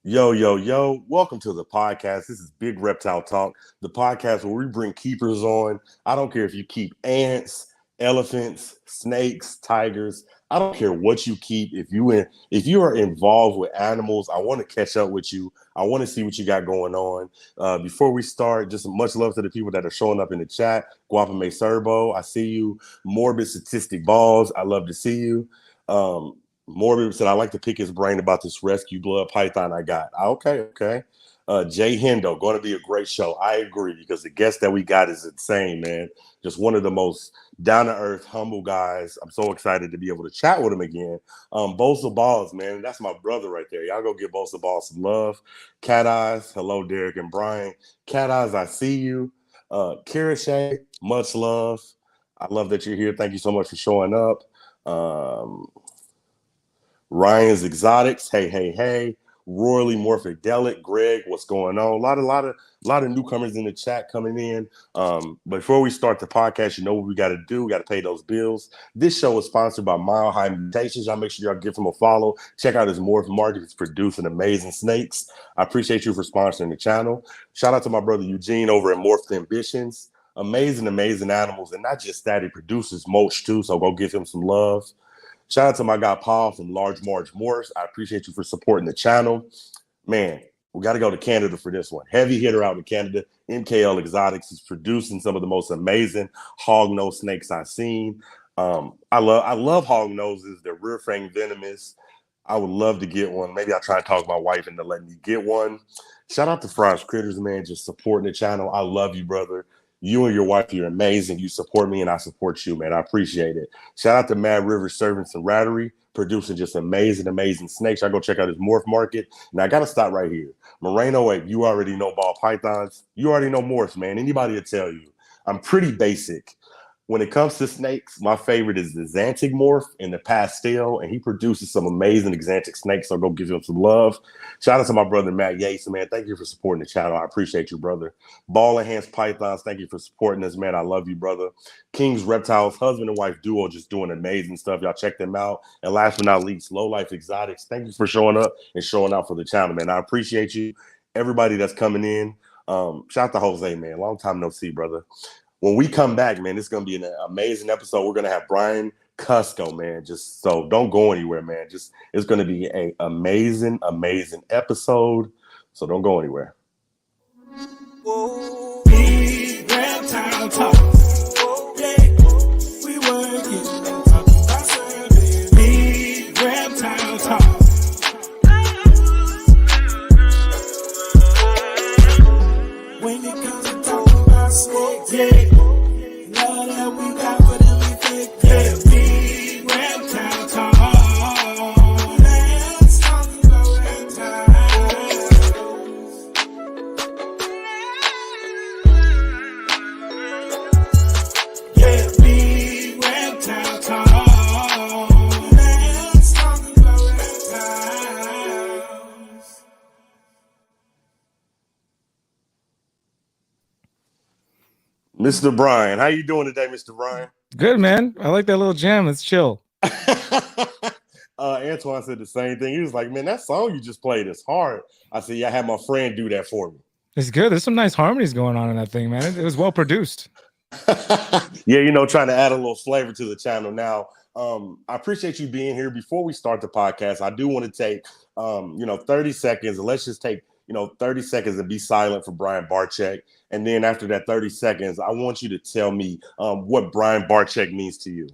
Yo, yo, yo, welcome to the podcast. This is Big Reptile Talk, the podcast where we bring keepers on. I don't care if you keep ants, elephants, snakes, tigers. I don't care what you keep. If you are involved with animals, I want to catch up with you. I want to see what you got going on. Before we start, just much love to the people that are showing up in the chat. Guapame Serbo, I see you. Morbid Statistic Balls, I love to see you. Morbid said, I like to pick his brain about this rescue blood python I got. Okay. Jay Hendo, going to be a great show. I agree, because the guest that we got is insane, man. Just one of the most down-to-earth, humble guys. I'm so excited to be able to chat with him again. Bosa Balls, man. That's my brother right there. Y'all go give Bosa Balls some love. Cat Eyes, hello, Derek and Brian. Cat Eyes, I see you. Kira Shay, much love. I love that you're here. Thank you so much for showing up. Ryan's Exotics, hey. Royally Morphidelic, Greg, what's going on? A lot of newcomers in the chat coming in. Before we start the podcast, you know what we got to do. We got to pay those bills. This show is sponsored by Mile High Mutations. Y'all make sure y'all give him a follow. Check out his Morph Market. He's producing amazing snakes. I appreciate you for sponsoring the channel. Shout out to my brother Eugene over at Morph Ambitions. Amazing animals, and not just that, he produces mulch too. So go give him some love. Shout out to my guy Paul from Large Marge Morris. I appreciate you for supporting the channel. Man, we got to go to Canada for this one. Heavy hitter out in Canada. MKL Exotics is producing some of the most amazing hog nose snakes I've seen. I love hog noses. They're rear fang venomous. I would love to get one. Maybe I'll try and talk my wife into letting me get one. Shout out to Fries Critters, man, just supporting the channel. I love you, brother. You and your wife, you're amazing. You support me and I support you, man. I appreciate it. Shout out to Mad River Servants and Rattery, producing just amazing snakes. I go check out his Morph Market. Now, I got to stop right here. Moreno 8, you already know ball pythons. You already know morphs, man. Anybody will tell you. I'm pretty basic. When it comes to snakes, my favorite is the Xanthic morph and the pastel, and he produces some amazing Xanthic snakes, so go give him some love. Shout out to my brother Matt Yates, man. Thank you for supporting the channel. I appreciate you, brother. Ball Enhanced Pythons, thank you for supporting us, man. I love you, brother. King's Reptiles, husband and wife duo, just doing amazing stuff. Y'all check them out. And last but not least, Low Life Exotics. Thank you for showing up and showing out for the channel, man. I appreciate you. Everybody that's coming in. Shout out to Jose, man. Long time no see, brother. When we come back, man, it's going to be an amazing episode. We're going to have Brian Kusko, man. Just so don't go anywhere, man. It's going to be an amazing episode. So don't go anywhere. Whoa. Big reptile talk. Yeah, we working and talking about service. Big reptile talk. When it comes to talking about snakes, yeah. Love that we got for them effects. Yeah, big reptile talk. Let's talk about reptiles. Yeah, big reptile talk. Let's talk about reptiles. Mr. Brian, how you doing today, Mr. Brian? Good, man. I like that little jam. Let's chill. Antoine said the same thing. He was like, man, that song you just played is hard. I said, yeah, I had my friend do that for me. It's good. There's some nice harmonies going on in that thing, man. It was well produced. Yeah, trying to add a little flavor to the channel. Now, I appreciate you being here. Before we start the podcast, I do want to take, 30 seconds. And let's just take, 30 seconds and be silent for Brian Barczyk. And then after that 30 seconds, I want you to tell me what Brian Barczyk means to you.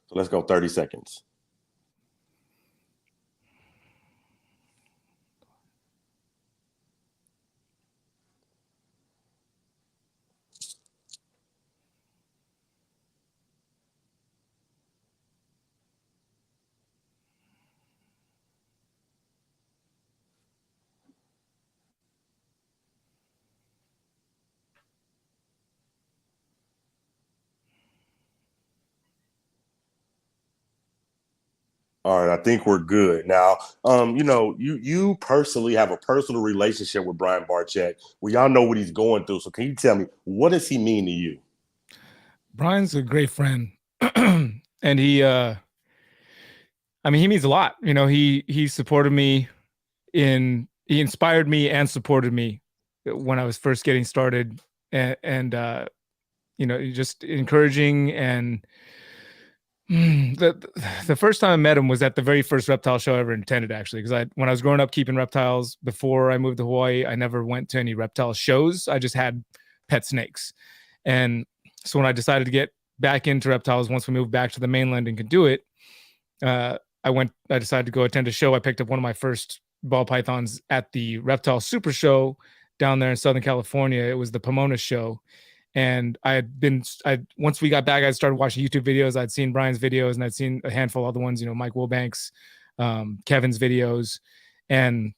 So let's go 30 seconds. All right, I think we're good. Now, you personally have a personal relationship with Brian Barczyk. We all know what he's going through. So can you tell me, what does he mean to you? Brian's a great friend. And he means a lot. He supported me in he inspired me and supported me when I was first getting started, and just encouraging. And the first time I met him was at the very first reptile show I ever attended, actually, because when I was growing up keeping reptiles before I moved to Hawaii, I never went to any reptile shows. I just had pet snakes. And so when I decided to get back into reptiles, once we moved back to the mainland and could do it, I decided to go attend a show. I picked up one of my first ball pythons at the Reptile Super Show down there in Southern California. It was the Pomona show. And once we got back, I started watching YouTube videos. I'd seen Brian's videos, and I'd seen a handful of other ones, Mike Wilbanks, Kevin's videos. And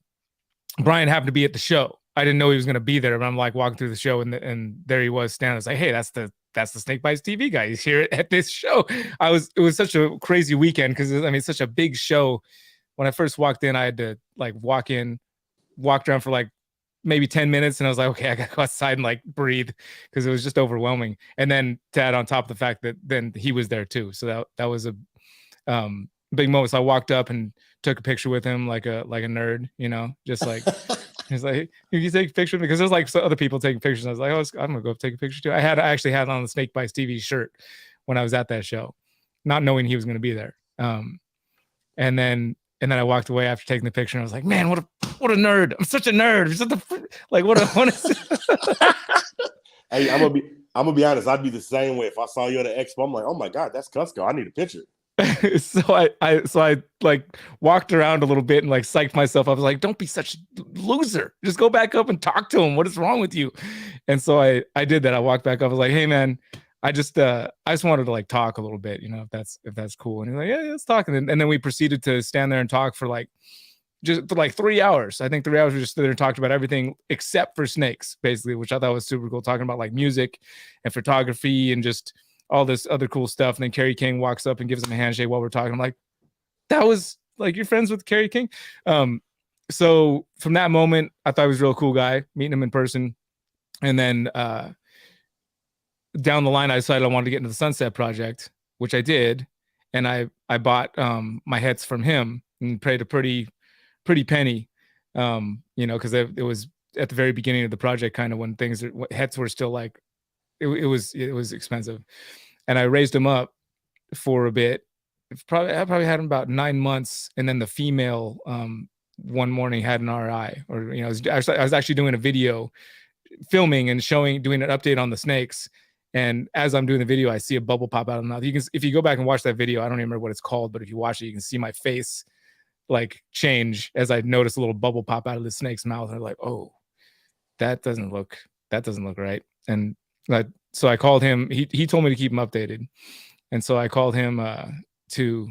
Brian happened to be at the show. I didn't know he was going to be there, but I'm like walking through the show, and there he was standing. I was like, hey, that's the Snake Bites TV guy. He's here at this show. It was such a crazy weekend because it's such a big show. When I first walked in, I had to like walk around for like maybe 10 minutes, and I was like, okay, I gotta go outside and like breathe because it was just overwhelming. And then to add on top of the fact that then he was there too, so that was a big moment. So I walked up and took a picture with him like a nerd, just like he's like, "Can you take a picture?" Because there's like other people taking pictures. And I was like, "Oh, I'm gonna go take a picture too." I actually had on the Snake Bites TV shirt when I was at that show, not knowing he was going to be there. And then I walked away after taking the picture, and I was like, "Man, what a nerd! I'm such a nerd. Hey, I'm gonna be honest. I'd be the same way if I saw you at an expo. I'm like, oh my god, that's Kusko. I need a picture. So I like walked around a little bit and like psyched myself. I was like, don't be such a loser. Just go back up and talk to him. What is wrong with you? And so I did that. I walked back up. I was like, hey man, I just wanted to like talk a little bit, if that's cool. And he's like, yeah, let's talk. And then we proceeded to stand there and talk for like 3 hours. I think 3 hours we just stood there and talked about everything except for snakes, basically, which I thought was super cool. Talking about like music and photography and just all this other cool stuff. And then Kerry King walks up and gives him a handshake while we're talking. I'm like, that was like, you're friends with Kerry King? So from that moment, I thought he was a real cool guy, meeting him in person. And then down the line, I decided I wanted to get into the Sunset Project, which I did. And I bought my hets from him and paid a pretty penny, because it was at the very beginning of the project, kind of when hets were still like, it was expensive. And I raised them up for a bit. I probably had them about 9 months. And then the female one morning had an RI, or, I was actually doing a video filming and doing an update on the snakes. And as I'm doing the video, I see a bubble pop out of the mouth. If you go back and watch that video, I don't even remember what it's called, but if you watch it, you can see my face like change as I noticed a little bubble pop out of the snake's mouth. And I'm like, oh, that doesn't look right. And so I called him. He told me to keep him updated. And so I called him to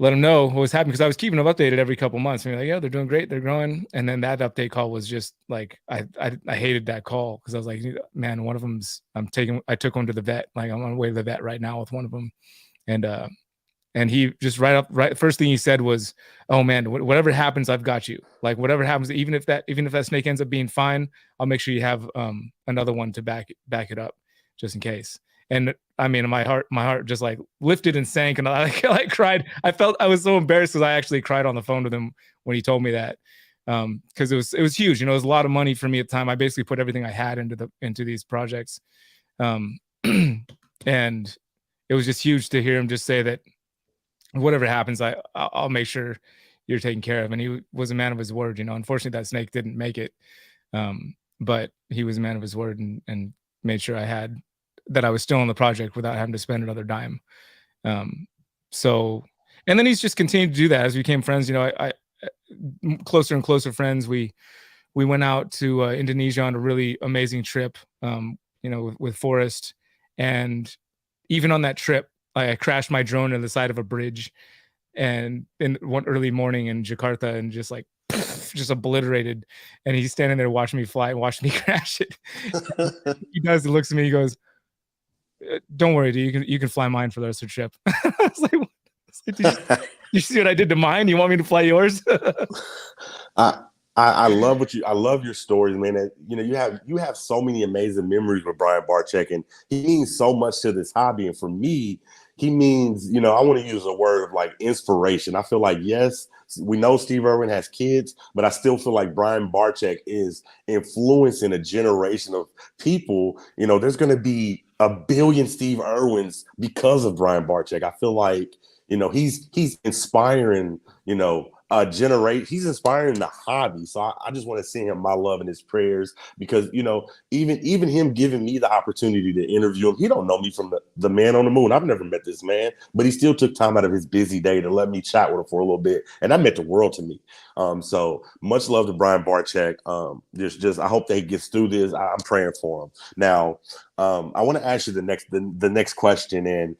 let him know what was happening, because I was keeping them updated every couple months. And like, yeah, they're doing great, they're growing. And then that update call was just like, I hated that call, because I was like, man, one of them's I took one to the vet. Like, I'm on the way to the vet right now with one of them. And he just first thing he said was, oh man, whatever happens, I've got you. Like, whatever happens, even if that snake ends up being fine, I'll make sure you have another one to back it up, just in case. And I mean, my heart just like lifted and sank, and I cried. I was so embarrassed, because I actually cried on the phone with him when he told me that, because it was huge. It was a lot of money for me at the time. I basically put everything I had into these projects, and it was just huge to hear him just say that whatever happens, I'll make sure you're taken care of. And he was a man of his word. Unfortunately, that snake didn't make it, but he was a man of his word, and made sure that I was still on the project without having to spend another dime. So, and then he's just continued to do that as we became friends. I closer and closer friends. We went out to Indonesia on a really amazing trip, with Forrest. And even on that trip, I crashed my drone on the side of a bridge, and in one early morning in Jakarta, and just like just obliterated. And he's standing there watching me fly and watching me crash it. He looks at me, he goes, don't worry, dude, you can fly mine for the rest of the trip. I was like, you see what I did to mine? You want me to fly yours? I love I love your stories, man. And, you have so many amazing memories with Brian Barczyk, and he means so much to this hobby. And for me, he means, I want to use a word of like inspiration. I feel like, yes, we know Steve Irwin has kids, but I still feel like Brian Barczyk is influencing a generation of people. There's going to be a billion Steve Irwins because of Brian Barczyk. I feel like, he's inspiring, he's inspiring the hobby. So I just want to send him my love and his prayers, because even him giving me the opportunity to interview him, he don't know me from the man on the moon. I've never met this man, but he still took time out of his busy day to let me chat with him for a little bit, and that meant the world to me. So much love to Brian Barczyk. I hope that he gets through this. I'm praying for him. Now, I want to ask you the next question, and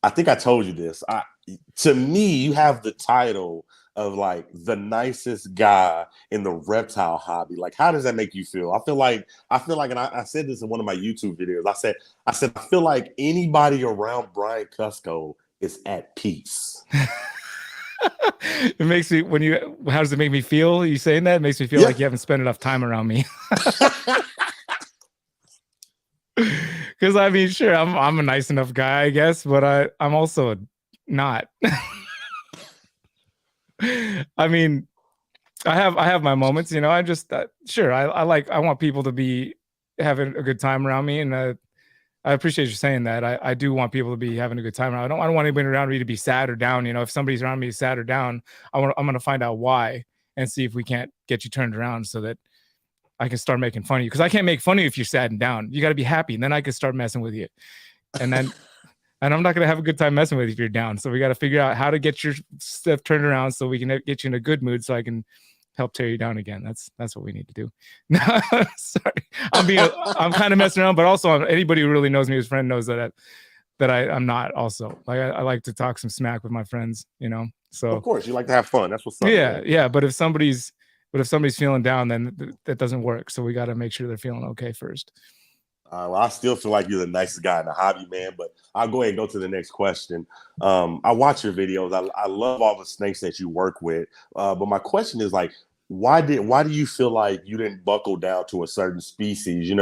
I think I told you this. To me, you have the title of like the nicest guy in the reptile hobby. Like, how does that make you feel? I feel like, and I said this in one of my YouTube videos. I said, I feel like anybody around Brian Kusko is at peace. It makes me, how does it make me feel? You saying that? It makes me feel like you haven't spent enough time around me. Because I mean, sure, I'm a nice enough guy, I guess, but I'm also not. I mean, I have my moments, I just sure, I want people to be having a good time around me, and I appreciate you saying that. I do want people to be having a good time. I don't want anybody around me to be sad or down. If somebody's around me sad or down, I'm going to find out why and see if we can't get you turned around so that I can start making fun of you. Because I can't make fun of you if you're sad and down. You got to be happy, and then I can start messing with you. And then, and I'm not going to have a good time messing with you if you're down. So we got to figure out how to get your stuff turned around so we can get you in a good mood so I can help tear you down again. That's what we need to do. Sorry, I'm kind of messing around, but also anybody who really knows me as a friend knows that I'm not also. Like I like to talk some smack with my friends, So of course you like to have fun. That's what's up. Yeah, man. yeah. But if somebody's feeling down, then that doesn't work. So we got to make sure they're feeling okay first. Well, I still feel like you're the nicest guy in the hobby, man, but I'll go ahead and go to the next question. I watch your videos. I love all the snakes that you work with. But my question is like, why do you feel like you didn't buckle down to a certain species? You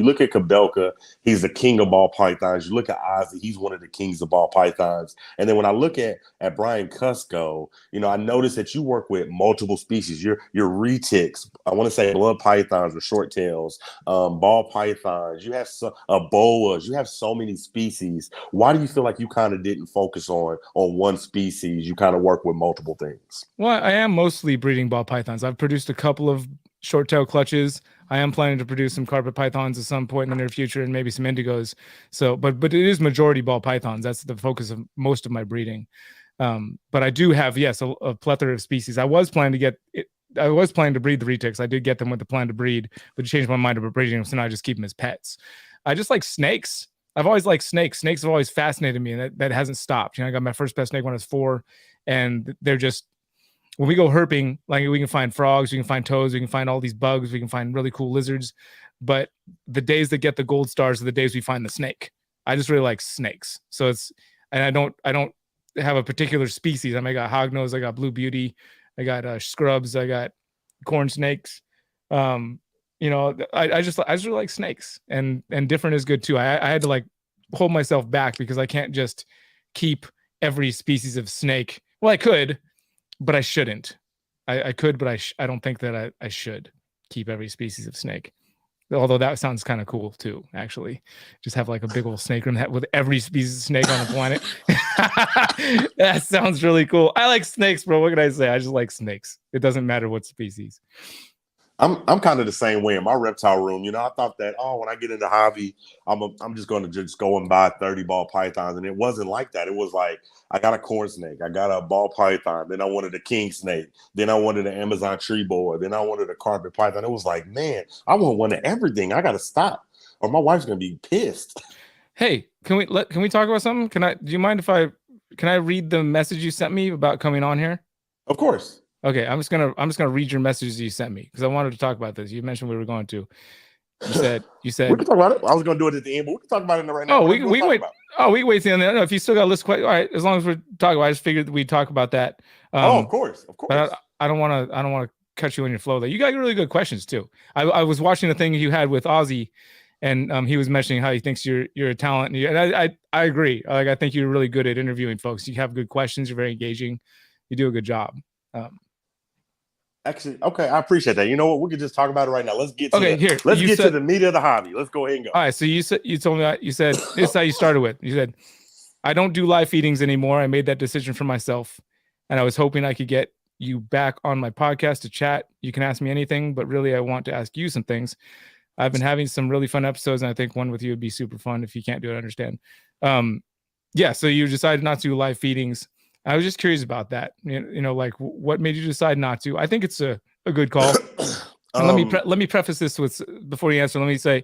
look at Kabelka, he's the king of ball pythons. You look at Ozzy, he's one of the kings of ball pythons. And then when I look at Brian Kusko, I notice that you work with multiple species. Your retics, I want to say blood pythons or short tails, ball pythons. You have boas. You have so many species. Why do you feel like you kind of didn't focus on one species? You kind of work with multiple things. Well, I am mostly breeding ball pythons. I've produced a couple of short tail clutches. I am planning to produce some carpet pythons at some point in the near future, and maybe some indigos. So, but it is majority ball pythons. That's the focus of most of my breeding. But I do have, yes, a plethora of species. I was planning to breed the retics. I did get them with the plan to breed, but changed my mind about breeding them, so now I just keep them as pets. I just like snakes. I've always liked snakes. Snakes have always fascinated me, and that hasn't stopped. I got my first pet snake when I was 4, and they're just, when we go herping, like we can find frogs, we can find toads, we can find all these bugs, we can find really cool lizards. But the days that get the gold stars are the days we find the snake. I just really like snakes. So and I don't have a particular species. I got hognose, I got blue beauty, I got scrubs, I got corn snakes. I just really like snakes, and different is good too. I had to like hold myself back because I can't just keep every species of snake. Well, I could, but I shouldn't. I could, but I don't think that I should keep every species of snake. Although that sounds kind of cool too, actually. Just have like a big old snake room with every species of snake on the planet. That sounds really cool. I like snakes, bro. What can I say? I just like snakes. It doesn't matter what species. I'm kind of the same way in my reptile room. I thought that, when I get into hobby, I'm just going to just go and buy 30 ball pythons. And it wasn't like that. It was like, I got a corn snake, I got a ball python, then I wanted a king snake, then I wanted an Amazon tree boa, then I wanted a carpet python. It was like, man, I want one of everything. I got to stop, or my wife's going to be pissed. Hey, can we talk about something? Do you mind if can I read the message you sent me about coming on here? Of course. Okay, I'm just gonna read your messages you sent me because I wanted to talk about this. You mentioned we were going to. You said we can talk about it. I was gonna do it at the end, but we can talk about it right now. Oh, we wait. Oh, we wait till the end. No, if you still got a list, all right. As long as we're talking about it, I just figured we'd talk about that. Of course. But I don't want to catch you on your flow. That you got really good questions too. I was watching the thing you had with Ozzy, and he was mentioning how he thinks you're a talent, and I agree. Like I think you're really good at interviewing folks. You have good questions. You're very engaging. You do a good job. Actually, okay, I appreciate that. You know what? We could just talk about it right now. Let's get to to the meat of the hobby. Let's go ahead and go. All right. So you told me that you said this is how you started with. You said, I don't do live feedings anymore. I made that decision for myself, and I was hoping I could get you back on my podcast to chat. You can ask me anything, but really I want to ask you some things. I've been having some really fun episodes, and I think one with you would be super fun. If you can't do it, I understand. Yeah. So you decided not to do live feedings. I was just curious about that. You know, like what made you decide not to? I think it's a good call. And let me preface this with, before you answer, let me say,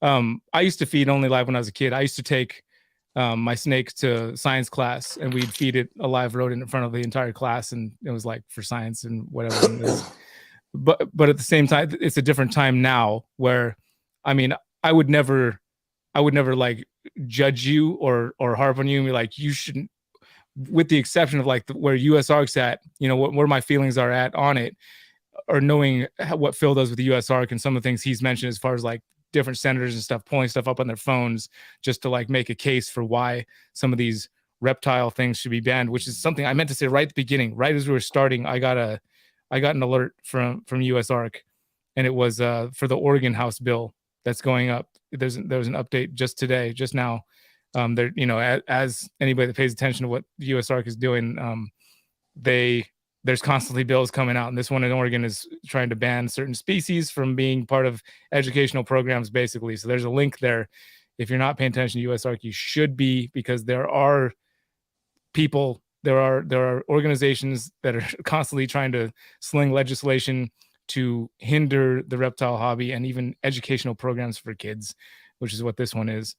I used to feed only live when I was a kid. I used to take my snake to science class, and we'd feed it a live rodent in front of the entire class, and it was like for science and whatever it is. But at the same time, it's a different time now where, I mean, I would never like judge you or harp on you and be like, you shouldn't, with the exception of like where USARK's at, you know, where my feelings are at on it, or knowing what Phil does with the USARK and some of the things he's mentioned as far as like different senators and stuff pulling stuff up on their phones just to like make a case for why some of these reptile things should be banned, which is something I meant to say right at the beginning. Right as we were starting, I got an alert from USARK, and it was for the Oregon House bill that's going up. There was an update just today, just now. There, you know, as anybody that pays attention to what the USARK is doing, there's constantly bills coming out, and this one in Oregon is trying to ban certain species from being part of educational programs, basically. So there's a link there. If you're not paying attention to USARK, you should be, because there are people, there are organizations that are constantly trying to sling legislation to hinder the reptile hobby and even educational programs for kids, which is what this one is.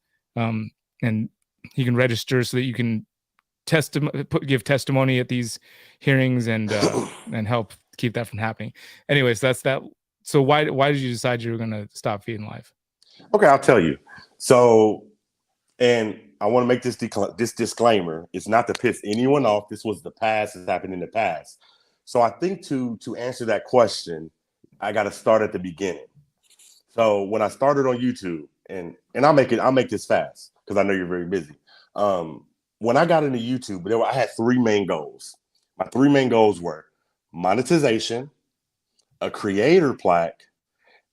And you can register so that you can give testimony at these hearings and help keep that from happening. Anyways, that's that. So why did you decide you were going to stop feeding live? Okay, I'll tell you. So, and I want to make this disclaimer. It's not to piss anyone off. This was the past. It's happened in the past. So I think to answer that question, I got to start at the beginning. So when I started on YouTube, and I'll make this fast because I know you're very busy. When I got into YouTube, I had three main goals. My three main goals were monetization, a creator plaque,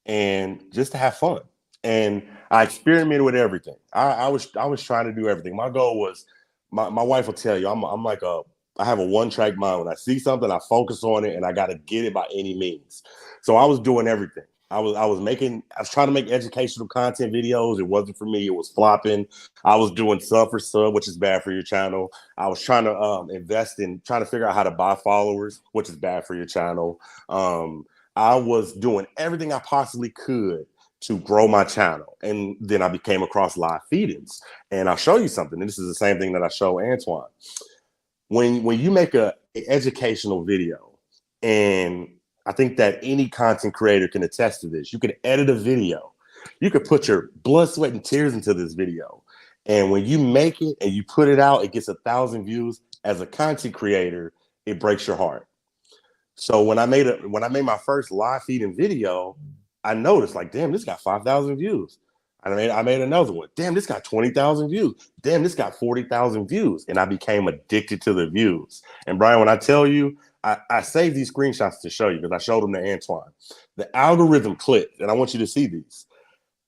and just to have fun. And I experimented with everything. I was trying to do everything. My goal was, my wife will tell you, I have a one-track mind. When I see something, I focus on it, and I got to get it by any means. So I was doing everything. I was trying to make educational content videos. It wasn't for me. It was flopping. I was doing sub for sub, which is bad for your channel. I was trying to invest in trying to figure out how to buy followers, which is bad for your channel. I was doing everything I possibly could to grow my channel. And then I came across live feedings. And I'll show you something. And this is the same thing that I show Antoine. When you make an educational video, and I think that any content creator can attest to this. You can edit a video. You could put your blood, sweat, and tears into this video. And when you make it and you put it out, it gets 1,000 views. As a content creator, it breaks your heart. So when I made my first live feeding video, I noticed, like, damn, this got 5,000 views. I made another one. Damn, this got 20,000 views. Damn, this got 40,000 views. And I became addicted to the views. And Brian, when I tell you, I saved these screenshots to show you because I showed them to Antoine. The algorithm clicked, and I want you to see these.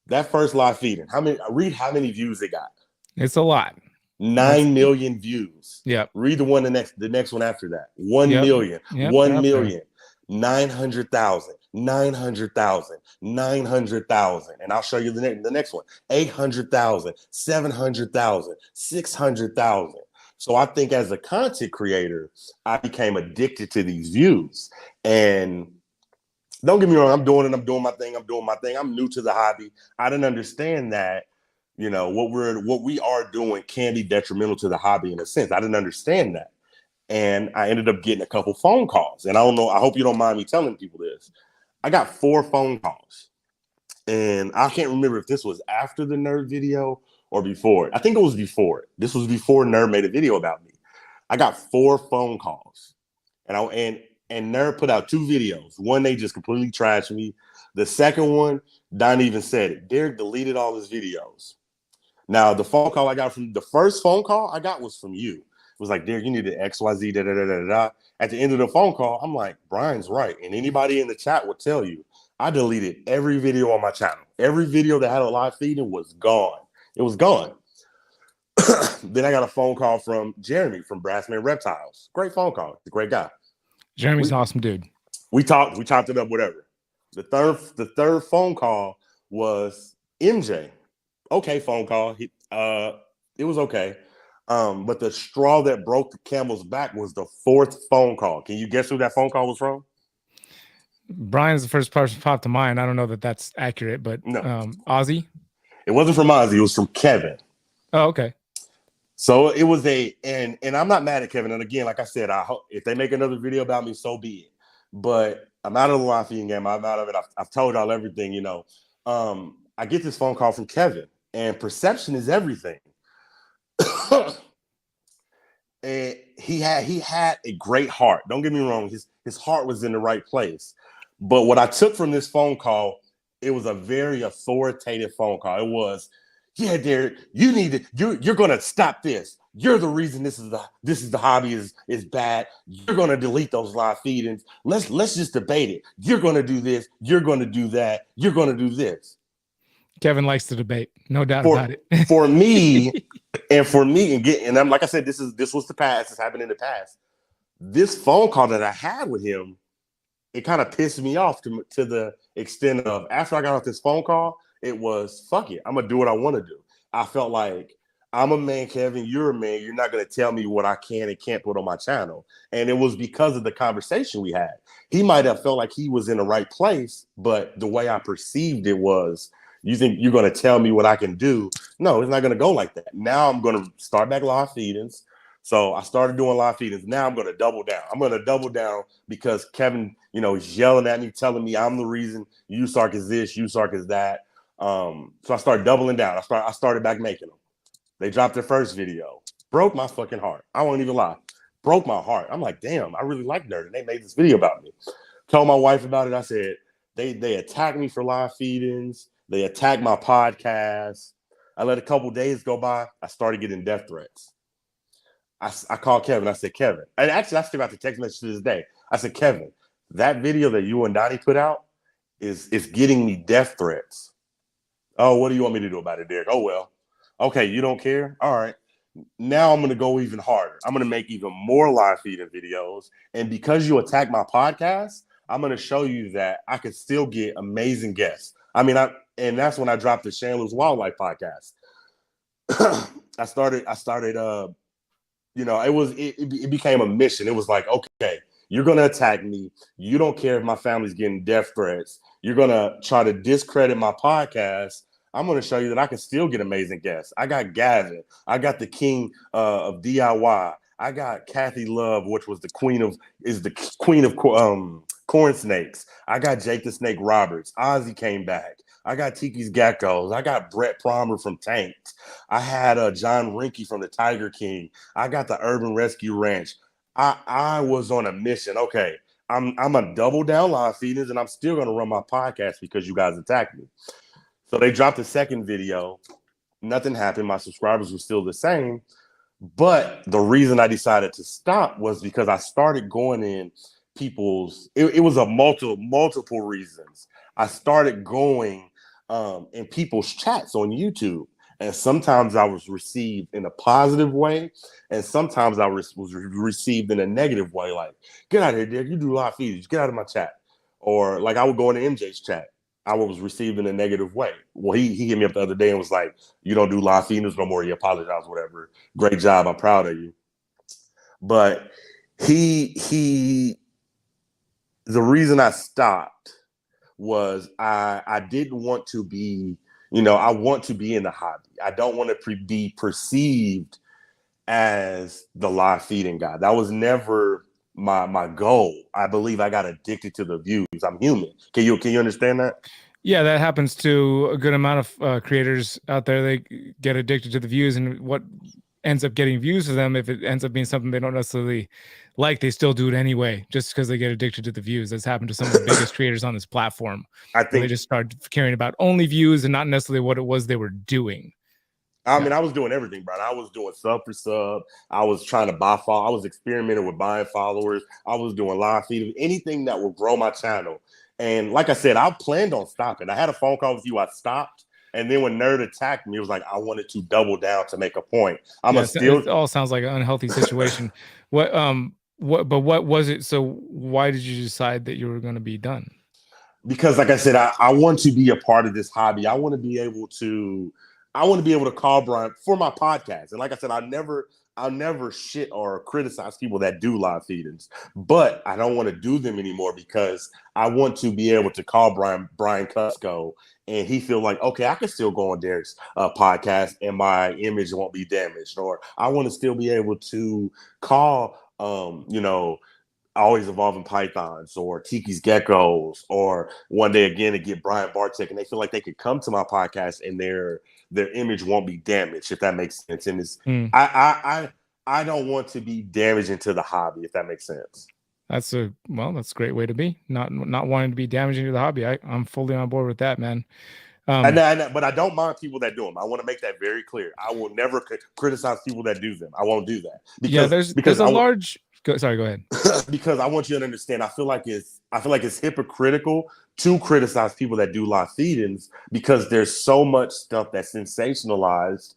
That first live feeding, read how many views it got. It's a lot. 9 million views. Yeah. Read the next one after that. 1 million. 1 million. 900,000. 900,000. 900,000. And I'll show you the next one. 800,000. 700,000. 600,000. So I think as a content creator, I became addicted to these views. And don't get me wrong, I'm doing my thing. I'm new to the hobby. I didn't understand that, you know, what we are doing can be detrimental to the hobby in a sense. I didn't understand that. And I ended up getting a couple phone calls. And I don't know, I hope you don't mind me telling people this. I got 4 phone calls. And I can't remember if this was after the nerd video or before it. I think it was before it. This was before Nerd made a video about me. I got 4 phone calls. And and Nerd put out 2 videos. One, they just completely trashed me. The second one, Don even said it. Derek deleted all his videos. Now, the phone call I got from the first phone call I got was from you. It was like, Derek, you need to XYZ, da da da da da. At the end of the phone call, I'm like, Brian's right. And anybody in the chat will tell you, I deleted every video on my channel. Every video that had a live feeding was gone. It was gone. Then I got a phone call from Jeremy from Brassman Reptiles. Great phone call. He's a great guy. Jeremy's an awesome dude. We chopped it up, whatever. The third phone call was MJ. Okay, phone call. It was okay. But the straw that broke the camel's back was the 4th phone call. Can you guess who that phone call was from? Brian's the first person popped to mind. I don't know that that's accurate, but no. Ozzy? It wasn't from Ozzy. It was from Kevin. Oh, okay. So it was and I'm not mad at Kevin. And again, like I said, I hope if they make another video about me, so be it. But I'm out of the live feeding game. I'm out of it. I've told y'all everything, you know. I get this phone call from Kevin, and perception is everything. And he had a great heart. Don't get me wrong. His heart was in the right place. But what I took from this phone call, it was a very authoritative phone call. It was, yeah, Derek, you need to, you're gonna stop this. You're the reason this is the hobby is bad. You're gonna delete those live feedings. Let's just debate it. You're gonna do this, you're gonna do that, you're gonna do this. Kevin likes to debate, no doubt about it. for me, and I'm like I said, this was the past. This happened in the past. This phone call that I had with him, it kind of pissed me off to the extent of after I got off this phone call, it was fuck it. I'm gonna do what I want to do. I felt like I'm a man, Kevin. You're a man. You're not gonna tell me what I can and can't put on my channel. And it was because of the conversation we had. He might have felt like he was in the right place, but the way I perceived it was, you think you're going to tell me what I can do? No, it's not going to go like that. Now I'm going to start back live feedings. So I started doing live feedings. Now I'm going to double down. I'm going to double down because Kevin, you know, is yelling at me, telling me I'm the reason. USARK is this, USARK is that. So I started doubling down. I started back making them. They dropped their first video. Broke my fucking heart. I won't even lie. Broke my heart. I'm like, damn, I really like Nerd. And they made this video about me. Told my wife about it. I said, they attacked me for live feedings. They attacked my podcast. I let a couple days go by. I started getting death threats. I called Kevin. I said, Kevin. And actually, I still got the text message to this day. I said, Kevin, that video that you and Donnie put out is getting me death threats. Oh, what do you want me to do about it, Derek? Oh, well. Okay, you don't care? All right. Now I'm going to go even harder. I'm going to make even more live feeding videos. And because you attack my podcast, I'm going to show you that I can still get amazing guests. I mean, and that's when I dropped the Chandler's Wildlife podcast. I started, you know, it became a mission. It was like, okay, you're going to attack me. You don't care if my family's getting death threats. You're going to try to discredit my podcast. I'm going to show you that I can still get amazing guests. I got Gavin. I got the king of DIY. I got Kathy Love, which was the queen of corn snakes. I got Jake the Snake Roberts. Ozzy came back. I got Tiki's Geckos. I got Brett Palmer from Tanked. I had John Rinke from the Tiger King. I got the Urban Rescue Ranch. I was on a mission. Okay, I'm a double down live feedings, and I'm still going to run my podcast because you guys attacked me. So they dropped the second video. Nothing happened. My subscribers were still the same. But the reason I decided to stop was because I started going in people's, it was a multiple reasons. I started going in people's chats on YouTube. And sometimes I was received in a positive way. And sometimes I was received in a negative way. Like, get out of here, Derek. You do live feeds. Get out of my chat. Or like I would go into MJ's chat. I was received in a negative way. Well, he hit me up the other day and was like, you don't do live feedings no more. You apologize, whatever. Great job. I'm proud of you. But the reason I stopped was I didn't want to be, you know, I want to be in the hobby. I don't want to be perceived as the live feeding guy. That was never my goal. I believe I got addicted to the views. I'm human. Can you understand that? Yeah, that happens to a good amount of creators out there. They get addicted to the views, and what ends up getting views for them, if it ends up being something they don't necessarily like, they still do it anyway, just because they get addicted to the views. That's happened to some of the biggest creators on this platform, I where they think just start caring about only views and not necessarily what it was they were doing. I mean, I was doing everything, bro. I was doing sub for sub. I was trying to buy follow. I was experimenting with buying followers. I was doing live feed, anything that would grow my channel. And like I said, I planned on stopping. I had a phone call with you. I stopped. And then when Nerd attacked me, it was like I wanted to double down to make a point. It all sounds like an unhealthy situation. What was it? So why did you decide that you were going to be done? Because like I said, I want to be a part of this hobby. I want to be able to call Brian for my podcast. And like I said, I'll never shit or criticize people that do live feedings, but I don't want to do them anymore because I want to be able to call Brian Kusko and he feel like, okay, I can still go on Derek's podcast and my image won't be damaged. Or I want to still be able to call, Always Evolving Pythons or Tiki's Geckos, or one day again to get Brian Barczyk, and they feel like they could come to my podcast and their image won't be damaged, if that makes sense. And it's I don't want to be damaging to the hobby, if that makes sense. That's a great way to be. Not wanting to be damaging to the hobby. I'm fully on board with that, man. But I don't mind people that do them. I want to make that very clear. I will never criticize people that do them. I won't do that Sorry, go ahead. Because I want you to understand. I feel like it's hypocritical to criticize people that do live feedings because there's so much stuff that's sensationalized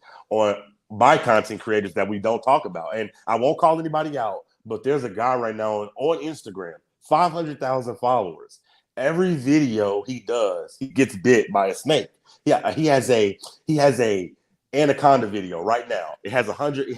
by content creators that we don't talk about. And I won't call anybody out, but there's a guy right now on Instagram, 500,000 followers. Every video he does, he gets bit by a snake. Yeah, he has a anaconda video right now. It has 100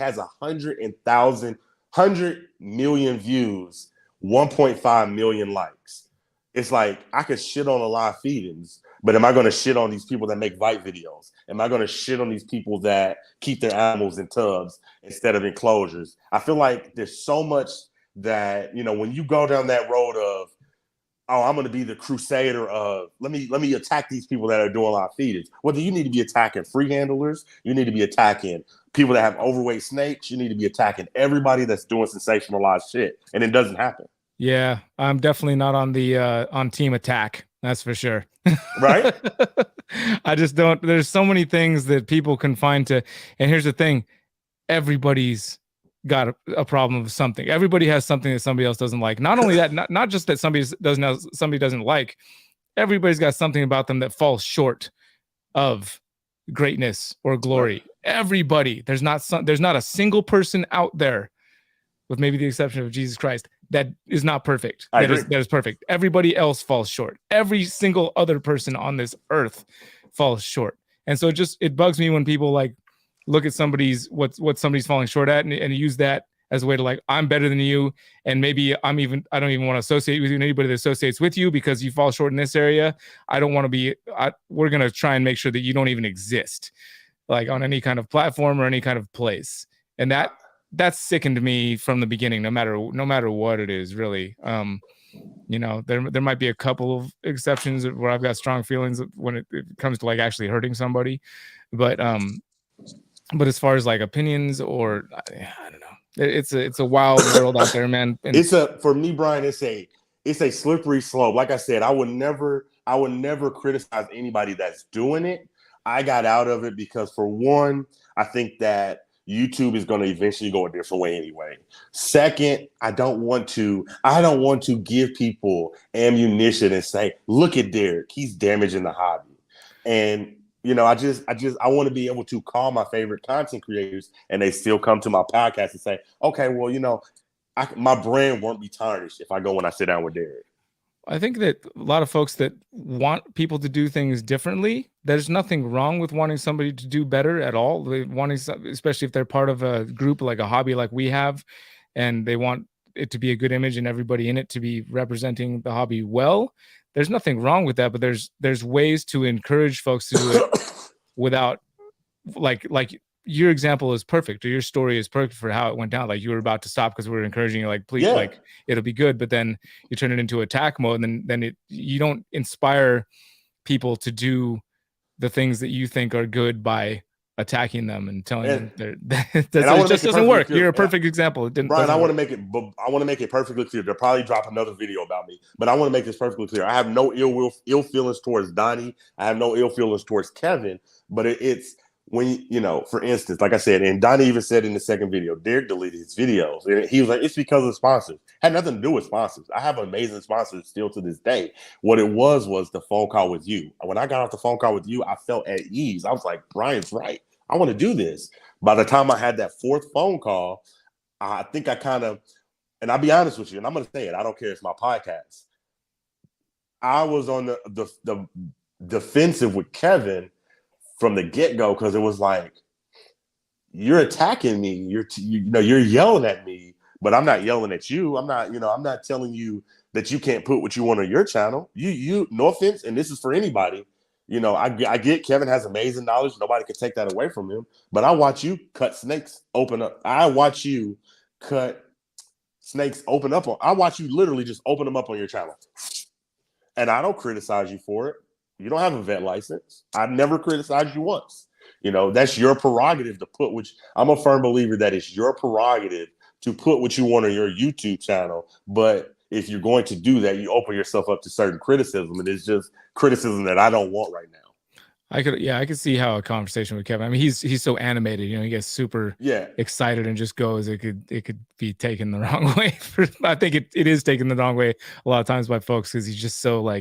million views, 1.5 million likes. It's like I could shit on a live feedings, but am I going to shit on these people that make Vite videos? Am I going to shit on these people that keep their animals in tubs instead of enclosures? I feel like there's so much that, when you go down that road of, oh, I'm going to be the crusader of let me attack these people that are doing live feedings. Whether you need to be attacking free handlers, you need to be attacking people that have overweight snakes, you need to be attacking everybody that's doing sensationalized shit, and it doesn't happen. Yeah, I'm definitely not on the on team attack. That's for sure. Right? I just don't. There's so many things that people can find to. And here's the thing: everybody's got a problem with something. Everybody has something that somebody else doesn't like. Not only that, not just that somebody doesn't like. Everybody's got something about them that falls short of greatness or glory. Everybody. There's not a single person out there, with maybe the exception of Jesus Christ, that is not perfect. That is perfect. Everybody else falls short. Every single other person on this earth falls short. And so it bugs me when people like look at what somebody's falling short at and use that as a way to like, I'm better than you. And maybe I don't even want to associate with you. And anybody that associates with you because you fall short in this area, I don't want to be, we're going to try and make sure that you don't even exist like on any kind of platform or any kind of place. And that's sickened me from the beginning, no matter what it is, really. There might be a couple of exceptions where I've got strong feelings when it comes to like actually hurting somebody, but as far as like opinions or I don't know, it's a wild world out there, man. And for me, Brian, it's a slippery slope. Like I said, I would never criticize anybody that's doing it. I got out of it because, for one, I think that YouTube is going to eventually go a different way anyway. Second, I don't want to give people ammunition and say, look at Derek, he's damaging the hobby. And I want to be able to call my favorite content creators and they still come to my podcast and say, okay, well, my brand won't be tarnished if I go when I sit down with Derek. I think that a lot of folks that want people to do things differently, there's nothing wrong with wanting somebody to do better at all. Especially if they're part of a group, like a hobby like we have, and they want it to be a good image and everybody in it to be representing the hobby well. There's nothing wrong with that, but there's ways to encourage folks to do it without like your example is perfect, or your story is perfect for how it went down. Like you were about to stop because we were encouraging you, like, please, like it'll be good. But then you turn it into attack mode, and then you don't inspire people to do the things that you think are good by attacking them and telling them that and it just doesn't work. You're a perfect example. It didn't. Brian, I want to make it perfectly clear. They'll probably drop another video about me, but I want to make this perfectly clear. I have no ill feelings towards Donnie. I have no ill feelings towards Kevin. But it's when for instance, like I said, and Donnie even said in the second video, Derek deleted his videos, and he was like, "It's because of sponsors." Had nothing to do with sponsors. I have amazing sponsors still to this day. What it was the phone call with you. When I got off the phone call with you, I felt at ease. I was like, Brian's right. I want to do this. By the time I had that fourth phone call, I think I kind of, and I'll be honest with you, and I'm going to say it, I don't care, it's my podcast. I was on the defensive with Kevin from the get-go because it was like, you're attacking me, you're yelling at me, but I'm not yelling at you. I'm not telling you that you can't put what you want on your channel. You no offense, and this is for anybody. I get Kevin has amazing knowledge. Nobody can take that away from him. But I watch you cut snakes open up. I watch you cut snakes open up. I watch you literally just open them up on your channel. And I don't criticize you for it. You don't have a vet license. I've never criticized you once. That's your prerogative to put which I'm a firm believer that it's your prerogative to put what you want on your YouTube channel. But if you're going to do that, you open yourself up to certain criticism, and it's just criticism that I don't want right now. I could see how a conversation with Kevin. I mean, he's so animated, he gets super excited and just goes. It could be taken the wrong way. I think it is taken the wrong way a lot of times by folks because he's just so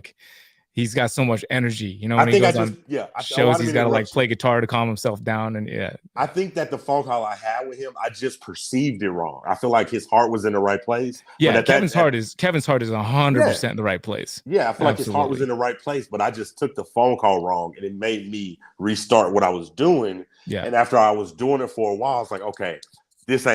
he's got so much energy, when he goes on shows, he's got to play guitar to calm himself down. And I think that the phone call I had with him, I just perceived it wrong. I feel like his heart was in the right place. Yeah, Kevin's heart is 100% in the right place. Yeah, I feel like his heart was in the right place, but I just took the phone call wrong, and it made me restart what I was doing. Yeah. And after I was doing it for a while, I was like, okay, this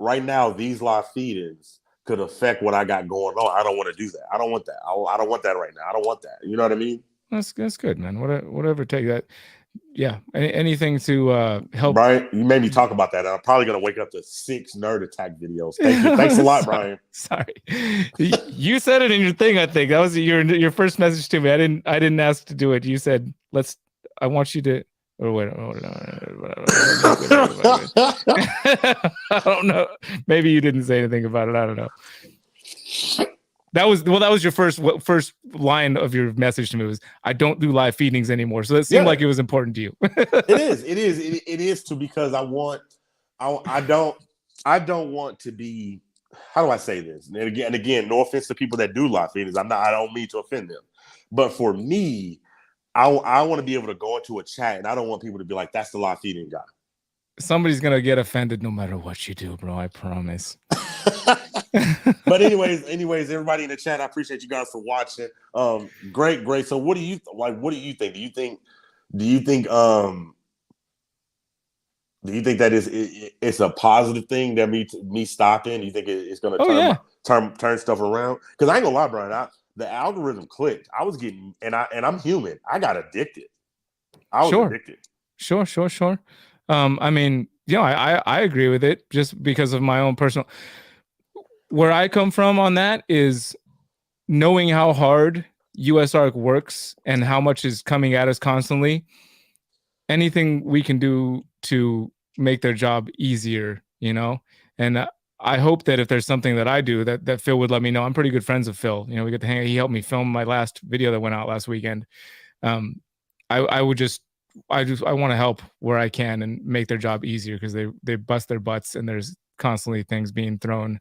right now, these live feedings could affect what I got going on. I don't want to do that. I don't want that. I don't want that right now. I don't want that. You know what I mean? That's good, man. Whatever take that. Yeah. Anything to help. Brian, you made me talk about that. I'm probably going to wake up to 6 nerd attack videos. Thank you. Thanks a lot, Brian. Sorry. You said it in your thing, I think. That was your first message to me. I didn't ask to do it. You said, I want you to. Or wait, I don't know. Maybe you didn't say anything about it. I don't know. That was your first line of your message to me was, I don't do live feedings anymore. So that seemed like it was important to you. It is too, because I don't want to be, how do I say this? And again, no offense to people that do live feedings. I don't mean to offend them. But for me, I want to be able to go into a chat, and I don't want people to be like, that's the live feeding guy. Somebody's going to get offended no matter what you do, bro. I promise. But anyways, everybody in the chat, I appreciate you guys for watching. Great. So what do you think? Do you think that it's a positive thing that me stopping? Do you think it's going to turn stuff around? Because I ain't gonna lie, Brian, the algorithm clicked. I was getting, and I'm human. I got addicted. I was addicted. Sure. I mean, I agree with it just because of my own personal. Where I come from on that is knowing how hard USARK works and how much is coming at us constantly. Anything we can do to make their job easier, and I hope that if there's something that I do that Phil would let me know. I'm pretty good friends with Phil. We get to hang out. He helped me film my last video that went out last weekend. I want to help where I can and make their job easier because they bust their butts and there's constantly things being thrown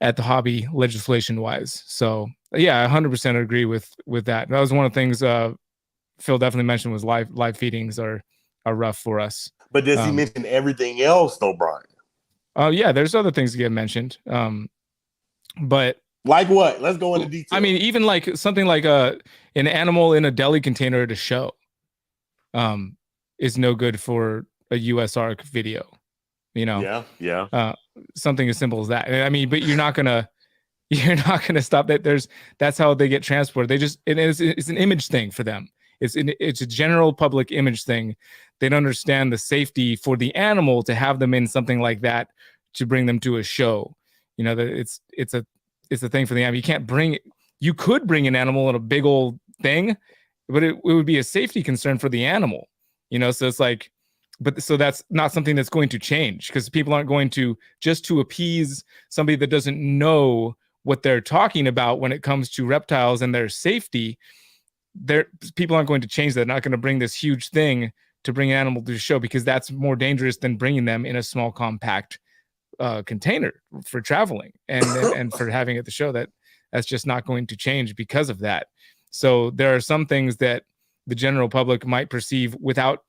at the hobby legislation wise. So yeah, I 100% agree with that. That was one of the things Phil definitely mentioned was live feedings are rough for us. But does he mention everything else though, Brian? Yeah, there's other things to get mentioned. But like what? Let's go into detail. I mean, even like something like an animal in a deli container at a show is no good for a USARK video. Yeah. Something as simple as that. I mean, but you're not gonna stop that. That's how they get transported. It's an image thing for them. It's a general public image thing. They don't understand the safety for the animal to have them in something like that to bring them to a show. That it's a thing for the animal. You could bring an animal in a big old thing, but it would be a safety concern for the animal. you know. So it's like, but so that's not something that's going to change, because people aren't going to, just to appease somebody that doesn't know what they're talking about when it comes to reptiles and their safety. People aren't going to change that. They're not going to bring this huge thing to bring an animal to the show, because that's more dangerous than bringing them in a small compact container for traveling and for having at the show. That's just not going to change because of that. So there are some things that the general public might perceive without.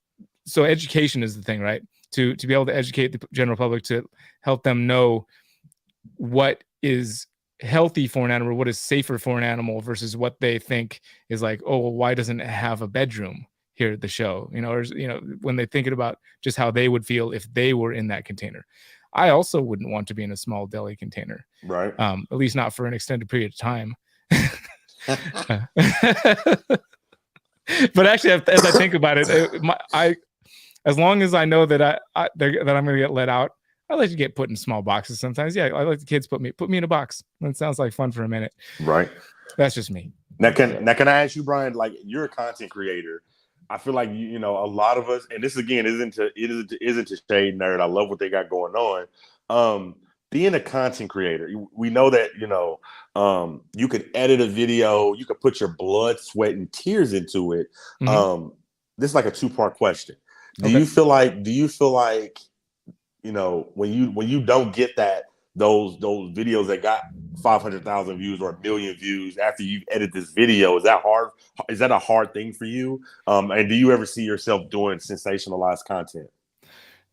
So education is the thing, right? To be able to educate the general public, to help them know what is healthy for an animal, what is safer for an animal, versus what they think is like, oh, well, why doesn't it have a bedroom here at the show? You know, or, you know, when they're thinking about just how they would feel if they were in that container. I also wouldn't want to be in a small deli container, right? At least not for an extended period of time. But actually, as I think about it, as long as I know that I'm going to get let out, I like to get put in small boxes sometimes. Yeah, I like the kids put me in a box. That sounds like fun for a minute. Right. That's just me. Now can I ask you, Brian? Like, you're a content creator. I feel like you know a lot of us, and this again isn't to shade nerd. I love what they got going on. Being a content creator, we know that, you know, you could edit a video, you could put your blood, sweat, and tears into it. Mm-hmm. This is like a 2-part question. Do you feel like, you know, when you don't get those videos that got 500,000 views or 1 million views after you've edited this video, is that hard? Is that a hard thing for you? And do you ever see yourself doing sensationalized content?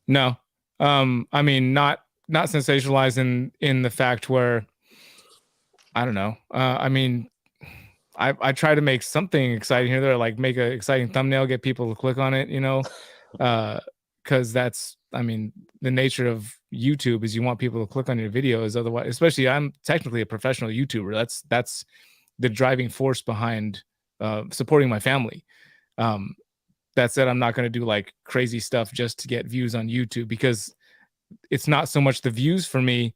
No. I mean, not sensationalized in the fact where, I don't know. I mean, I try to make something exciting here, there, like make an exciting thumbnail, get people to click on it, you know, because that's, I mean, the nature of YouTube is you want people to click on your videos. Otherwise, especially, I'm technically a professional YouTuber. That's the driving force behind supporting my family. That said, I'm not going to do like crazy stuff just to get views on YouTube, because it's not so much the views for me.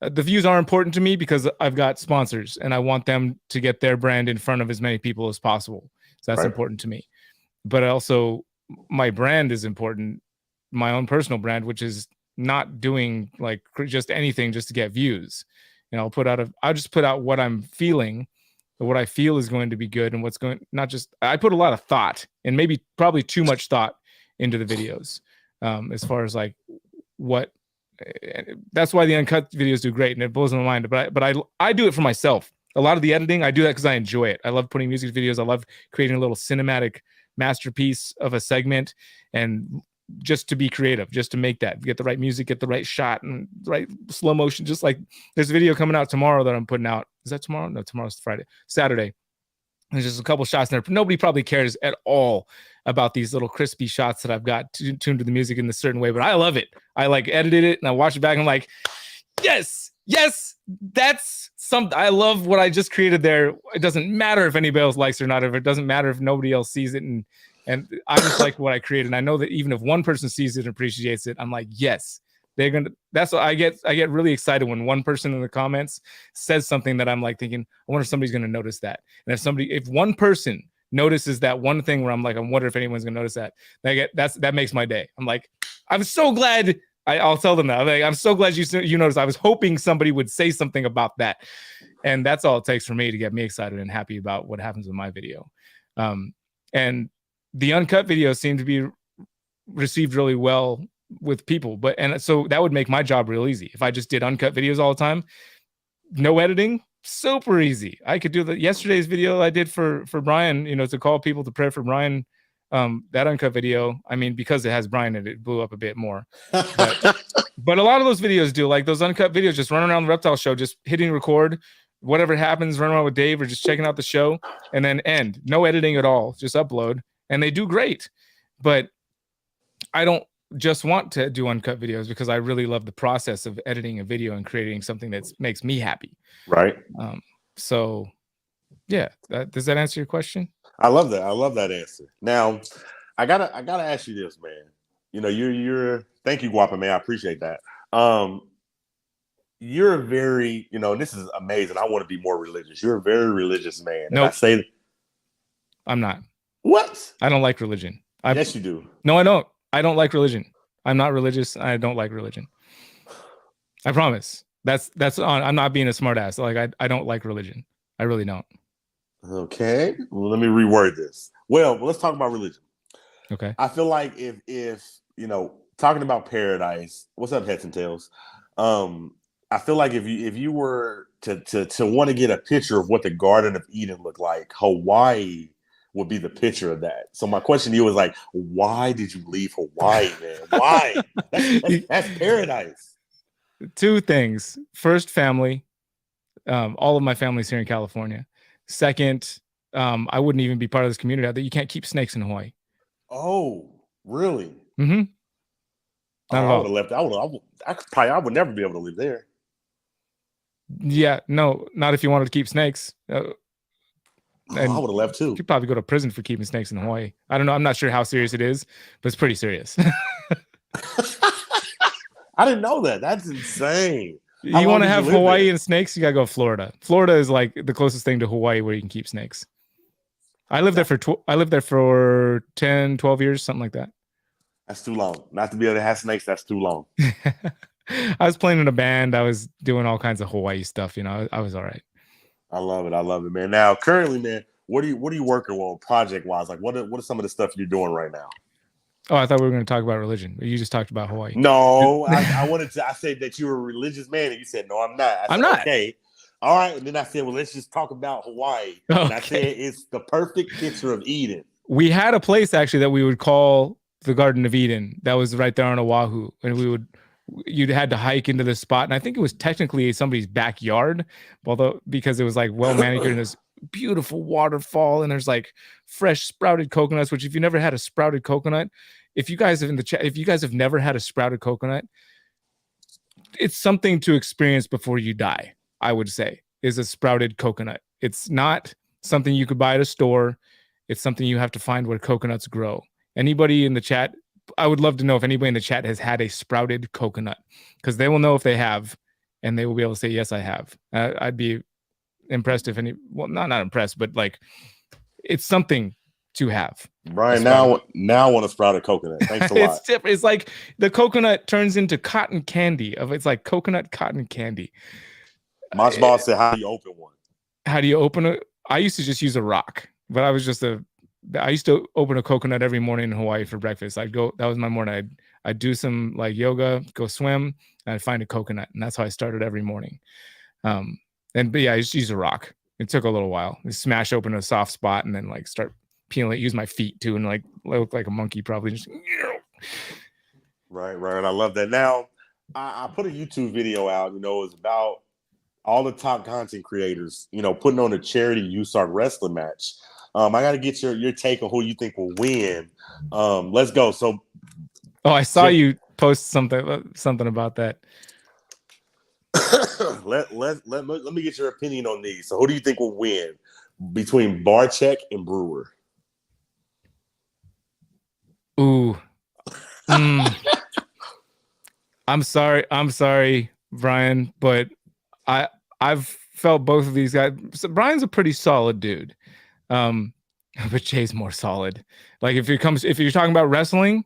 The views are important to me because I've got sponsors and I want them to get their brand in front of as many people as possible. So that's important to me. But also, my brand is important, my own personal brand, which is not doing like just anything just to get views. You know, I'll just put out what I'm feeling, or what I feel is going to be good, and what's going, not just, I put a lot of thought, and probably too much thought into the videos, as far as like what, that's why the uncut videos do great, and it blows my mind. But I do it for myself. A lot of the editing, I do that because I enjoy it. I love putting music videos. I love creating a little cinematic masterpiece of a segment, and just to be creative, just to make that, get the right music, get the right shot, and the right slow motion. Just like there's a video coming out tomorrow that I'm putting out. Is that tomorrow? No, tomorrow's Saturday. There's just a couple shots in there. Nobody probably cares at all about these little crispy shots that I've got tuned to the music in a certain way, but I love it. I like edited it and I watch it back and I'm like, yes, that's something. I love what I just created there. It doesn't matter if anybody else likes it or not. If it doesn't matter if nobody else sees it, and I just like what I created. And I know that even if one person sees it and appreciates it, I'm like, yes, they're gonna. That's what I get. I get really excited when one person in the comments says something that I'm like thinking, I wonder if somebody's gonna notice that. And if one person notices that one thing where I'm like, I wonder if anyone's gonna notice that, that makes my day. I'm like, I'm so glad. I'll tell them that. Like, I'm so glad you noticed. I was hoping somebody would say something about that, and that's all it takes for me to get me excited and happy about what happens with my video. And the uncut videos seem to be received really well with people, and so that would make my job real easy if I just did uncut videos all the time, no editing. Super easy. I could do yesterday's video I did for Brian, you know, to call people to pray for Brian. That uncut video, I mean, because it has Brian in it, blew up a bit more. But a lot of those videos do, like those uncut videos, just running around the reptile show, just hitting record, whatever happens, run around with Dave or just checking out the show, and then end. No editing at all, just upload. And they do great. But I don't just want to do uncut videos because I really love the process of editing a video and creating something that makes me happy. Right. So yeah, does that answer your question? I love that. I love that answer. Now, I gotta ask you this, man. You know, you're thank you, Guapa, man. I appreciate that. You're very, you know, this is amazing. I want to be more religious. You're a very religious man. No, nope. I'm not. What? I don't like religion. Yes, you do. No, I don't. I don't like religion. I'm not religious. I don't like religion. I promise. That's on. I'm not being a smartass. Like I don't like religion. I really don't. Okay. Well, let me reword this. Well, let's talk about religion. Okay. I feel like if talking about paradise, what's up, heads and tails? I feel like if you were to want to get a picture of what the Garden of Eden looked like, Hawaii would be the picture of that. So my question to you is like, why did you leave Hawaii, man? Why? That's paradise. Two things. First, family. All of my family's here in California. Second, I wouldn't even be part of this community out there. You can't keep snakes in Hawaii. Oh, really? Mm-hmm. Not at I all. would have left. I would never be able to live there. Yeah, no, not if you wanted to keep snakes. I would have left too. You could probably go to prison for keeping snakes in Hawaii. I don't know. I'm not sure how serious it is, but it's pretty serious. I didn't know that. That's insane. You want to have Hawaii and snakes? You gotta go to Florida. Florida is like the closest thing to Hawaii where you can keep snakes. I lived there for 10, 12 years, something like that. That's too long. Not to be able to have snakes, that's too long. I was playing in a band. I was doing all kinds of Hawaii stuff. I was all right. I love it, man. Now, currently, man, what are you working on project wise? Like, what are some of the stuff you're doing right now? Oh, I thought we were going to talk about religion. You just talked about Hawaii. No, I said that you were a religious man, and you said, no, I'm not. I'm not. Okay. All right. And then I said, well, let's just talk about Hawaii. Okay. And I said, it's the perfect picture of Eden. We had a place actually that we would call the Garden of Eden. That was right there on Oahu. And you'd had to hike into this spot. And I think it was technically somebody's backyard, although because it was like well manicured and this beautiful waterfall. And there's like fresh sprouted coconuts, which if you never had a sprouted coconut, if you guys have never had a sprouted coconut, it's something to experience before you die. I would say is a sprouted coconut. It's not something you could buy at a store. It's something you have to find where coconuts grow. Anybody in the chat, I would love to know if anybody in the chat has had a sprouted coconut, because they will know if they have, and they will be able to say, yes, I have. I'd be impressed if not impressed, but like it's something to have. Brian, now I want a sprouted coconut. Thanks a lot. It's different. It's like the coconut turns into cotton candy. It's like coconut cotton candy. My boss said, how do you open one? How do you open it? I used to just use a rock, but I used to open a coconut every morning in Hawaii for breakfast. That was my morning. I'd do some like yoga, go swim, and I'd find a coconut. And that's how I started every morning. But yeah, I just use a rock. It took a little while. I smash open a soft spot and then like start peeling it, use my feet too, and like look like a monkey probably just. Right. I love that. Now, I put a YouTube video out, it was about all the top content creators, putting on a charity USART wrestling match. I got to get your take on who you think will win. Let's go. So, I saw you post something about that. let me get your opinion on these. So, who do you think will win between Barczyk and Brewer? Ooh. I'm sorry, Brian, but I've felt both of these guys. So Brian's a pretty solid dude. But Jay's more solid. Like if you're talking about wrestling,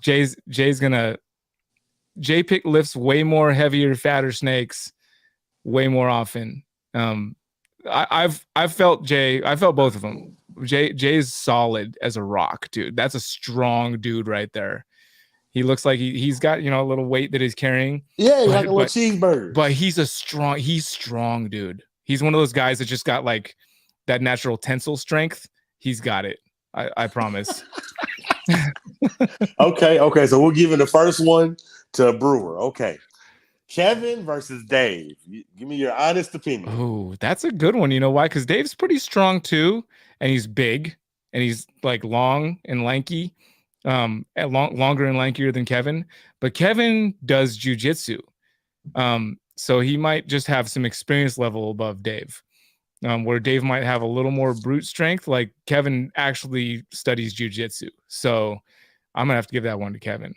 Jay lifts way more heavier, fatter snakes way more often. I've felt Jay. I felt both of them. Jay's solid as a rock, dude. That's a strong dude right there. He looks like he's got a little weight that he's carrying. Yeah, like a little cheeseburger. But he's strong, dude. He's one of those guys that just got like that natural tensile strength. He's got it. I promise. Okay. So we're giving the first one to Brewer. Okay. Kevin versus Dave. Give me your honest opinion. Oh, that's a good one. You know why? Because Dave's pretty strong too, and he's big, and he's like long and lanky, longer and lankier than Kevin. But Kevin does jujitsu, so he might just have some experience level above Dave. Where Dave might have a little more brute strength, like Kevin actually studies jujitsu. So I'm gonna have to give that one to Kevin.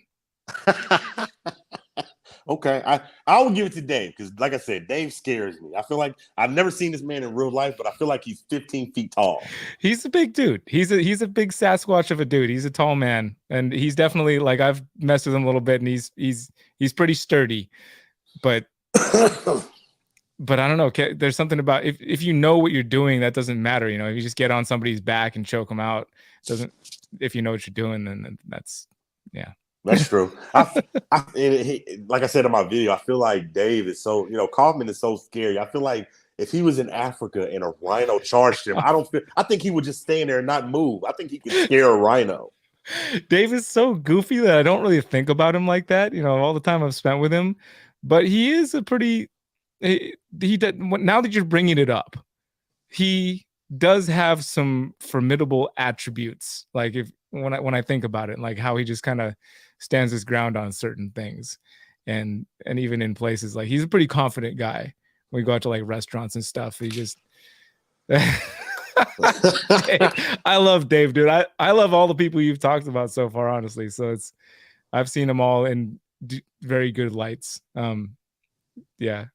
Okay, I would give it to Dave because, like I said, Dave scares me. I feel like I've never seen this man in real life, but I feel like he's 15 feet tall. He's a big dude. He's a big Sasquatch of a dude. He's a tall man, and he's definitely like I've messed with him a little bit, and he's pretty sturdy. But but I don't know. There's something about if you know what you're doing, that doesn't matter. You know, if you just get on somebody's back and choke them out, doesn't. If you know what you're doing, then that's yeah. That's true. Like I said in my video, I feel like Dave is so, Kaufman is so scary. I feel like if he was in Africa and a rhino charged him, I think he would just stand there and not move. I think he could scare a rhino. Dave is so goofy that I don't really think about him like that, all the time I've spent with him. But he is a pretty, now that you're bringing it up, he does have some formidable attributes. Like when I think about it, like how he just kind of stands his ground on certain things, and even in places, like he's a pretty confident guy. When we go out to like restaurants and stuff, he just I love Dave, dude. I love all the people you've talked about so far, honestly. So I've seen them all in very good lights. Yeah,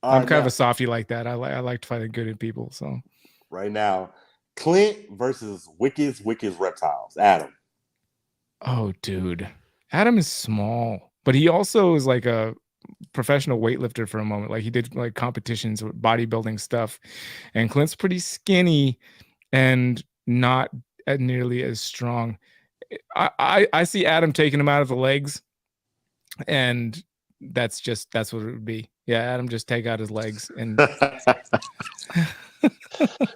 I'm kind of a softie like that. I like to find good in people. So right now, Clint versus Wicked Reptiles. Adam. Oh, dude. Adam is small, but he also is like a professional weightlifter for a moment. Like he did like competitions with bodybuilding stuff. And Clint's pretty skinny and not nearly as strong. I see Adam taking him out of the legs, and that's what it would be. Yeah, Adam just take out his legs and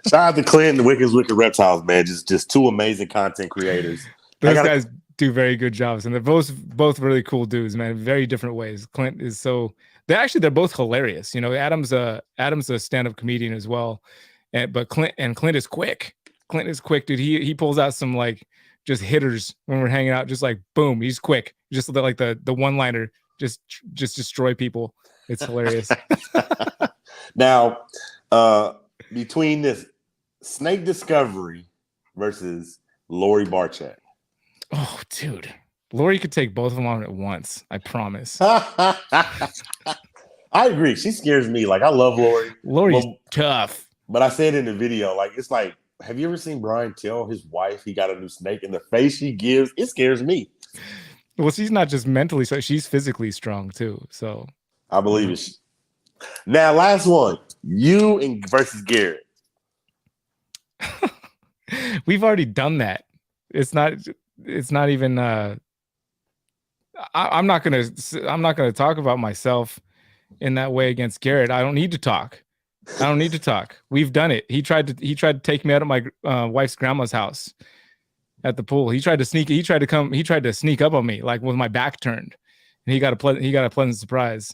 shout out to Clint and the Wicked Reptiles, man. Just two amazing content creators. Those guys do very good jobs, and they're both really cool dudes, man. Very different ways. Clint is they're both hilarious. Adam's a stand-up comedian as well, but Clint is quick. Clint is quick, dude. He pulls out some like just hitters when we're hanging out, just like boom, he's quick. Just like the one-liner, just destroy people. It's hilarious. Now, between this Snake Discovery versus Lori Barczyk. Oh, dude. Lori could take both of them on at once. I promise. I agree. She scares me. Like, I love Lori. Lori's tough. But I said in the video, like, it's like, have you ever seen Brian tell his wife he got a new snake, and the face she gives, it scares me. Well, she's not just mentally, so she's physically strong too. So I believe it. Now, last one. You versus Garrett. We've already done that. It's not even I'm not gonna talk about myself in that way against Garrett. I don't need to talk. We've done it. He tried to take me out of my wife's grandma's house at the pool. He tried to sneak up on me, like with my back turned, and he got a pleasant surprise.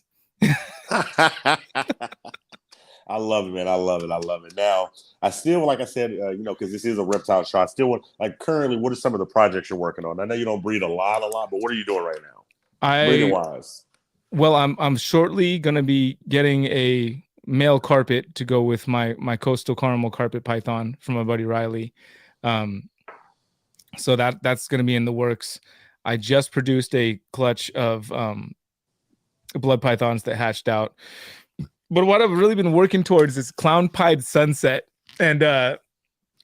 I love it, man. I love it. Now, I still, like I said, because this is a reptile show, I still want, like, currently, what are some of the projects you're working on? I know you don't breed a lot, but what are you doing right now? Breeding wise. Well, I'm shortly gonna be getting a male carpet to go with my coastal caramel carpet python from my buddy Riley. So that's gonna be in the works. I just produced a clutch of blood pythons that hatched out. But what I've really been working towards is clown pied sunset, and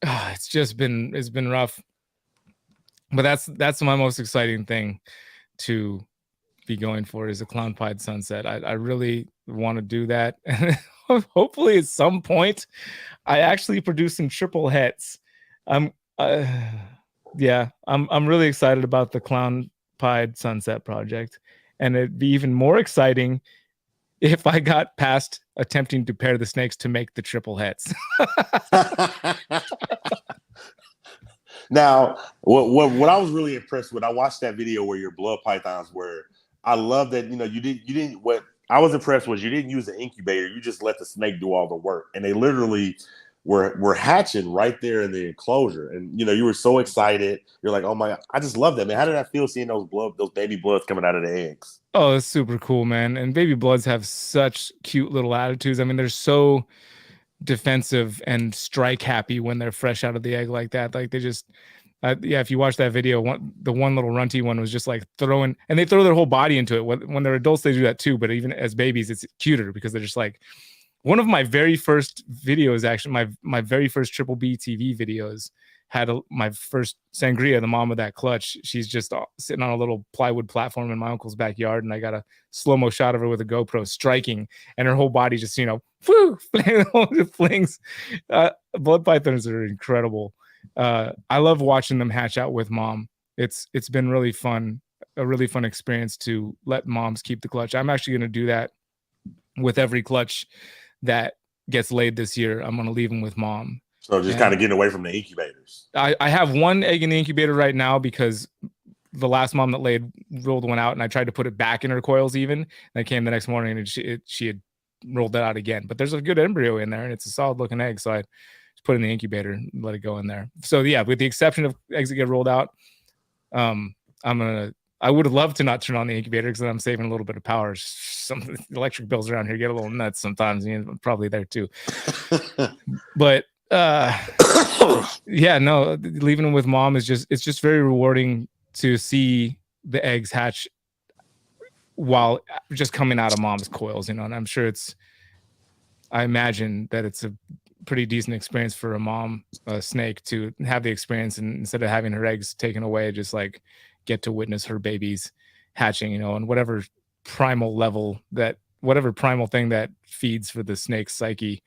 it's been rough. But that's my most exciting thing to be going for, is a clown pied sunset. I really want to do that, and hopefully at some point I actually produce some triple hets. I'm really excited about the clown pied sunset project, and it'd be even more exciting if I got past attempting to pair the snakes to make the triple hets. Now, what I was really impressed with, I watched that video where your blood pythons were. I love that, you didn't. What I was impressed was you didn't use an incubator. You just let the snake do all the work, and they literally were hatching right there in the enclosure. And you were so excited. You're like, oh my! I just love that, man. How did that feel seeing those baby bloods coming out of the eggs? Oh, it's super cool, man. And baby bloods have such cute little attitudes. I mean, they're so defensive and strike happy when they're fresh out of the egg like that. Like Yeah, if you watch that video, the one little runty one was just like throwing, and they throw their whole body into it. When they're adults, they do that too. But even as babies, it's cuter because they're just like, one of my very first videos, actually, my very first Triple B TV videos had my first Sangria, the mom of that clutch. She's just sitting on a little plywood platform in my uncle's backyard, and I got a slow-mo shot of her with a GoPro striking, and her whole body just, whoo, flings. Blood pythons are incredible. I love watching them hatch out with mom. It's been really fun, a really fun experience to let moms keep the clutch. I'm actually going to do that with every clutch that gets laid this year. I'm going to leave them with mom. So just kind of getting away from the incubators. I have one egg in the incubator right now because the last mom that laid rolled one out, and I tried to put it back in her coils even. And I came the next morning and she had rolled that out again. But there's a good embryo in there, and it's a solid looking egg. So I just put it in the incubator and let it go in there. So yeah, with the exception of eggs that get rolled out, I would have loved to not turn on the incubator because then I'm saving a little bit of power. Some electric bills around here get a little nuts sometimes. Probably there too. But yeah, no, leaving them with mom it's just very rewarding to see the eggs hatch while just coming out of mom's coils, and I'm sure I imagine that it's a pretty decent experience for a mom snake to have the experience, and instead of having her eggs taken away, just like get to witness her babies hatching, and whatever primal thing that feeds for the snake's psyche.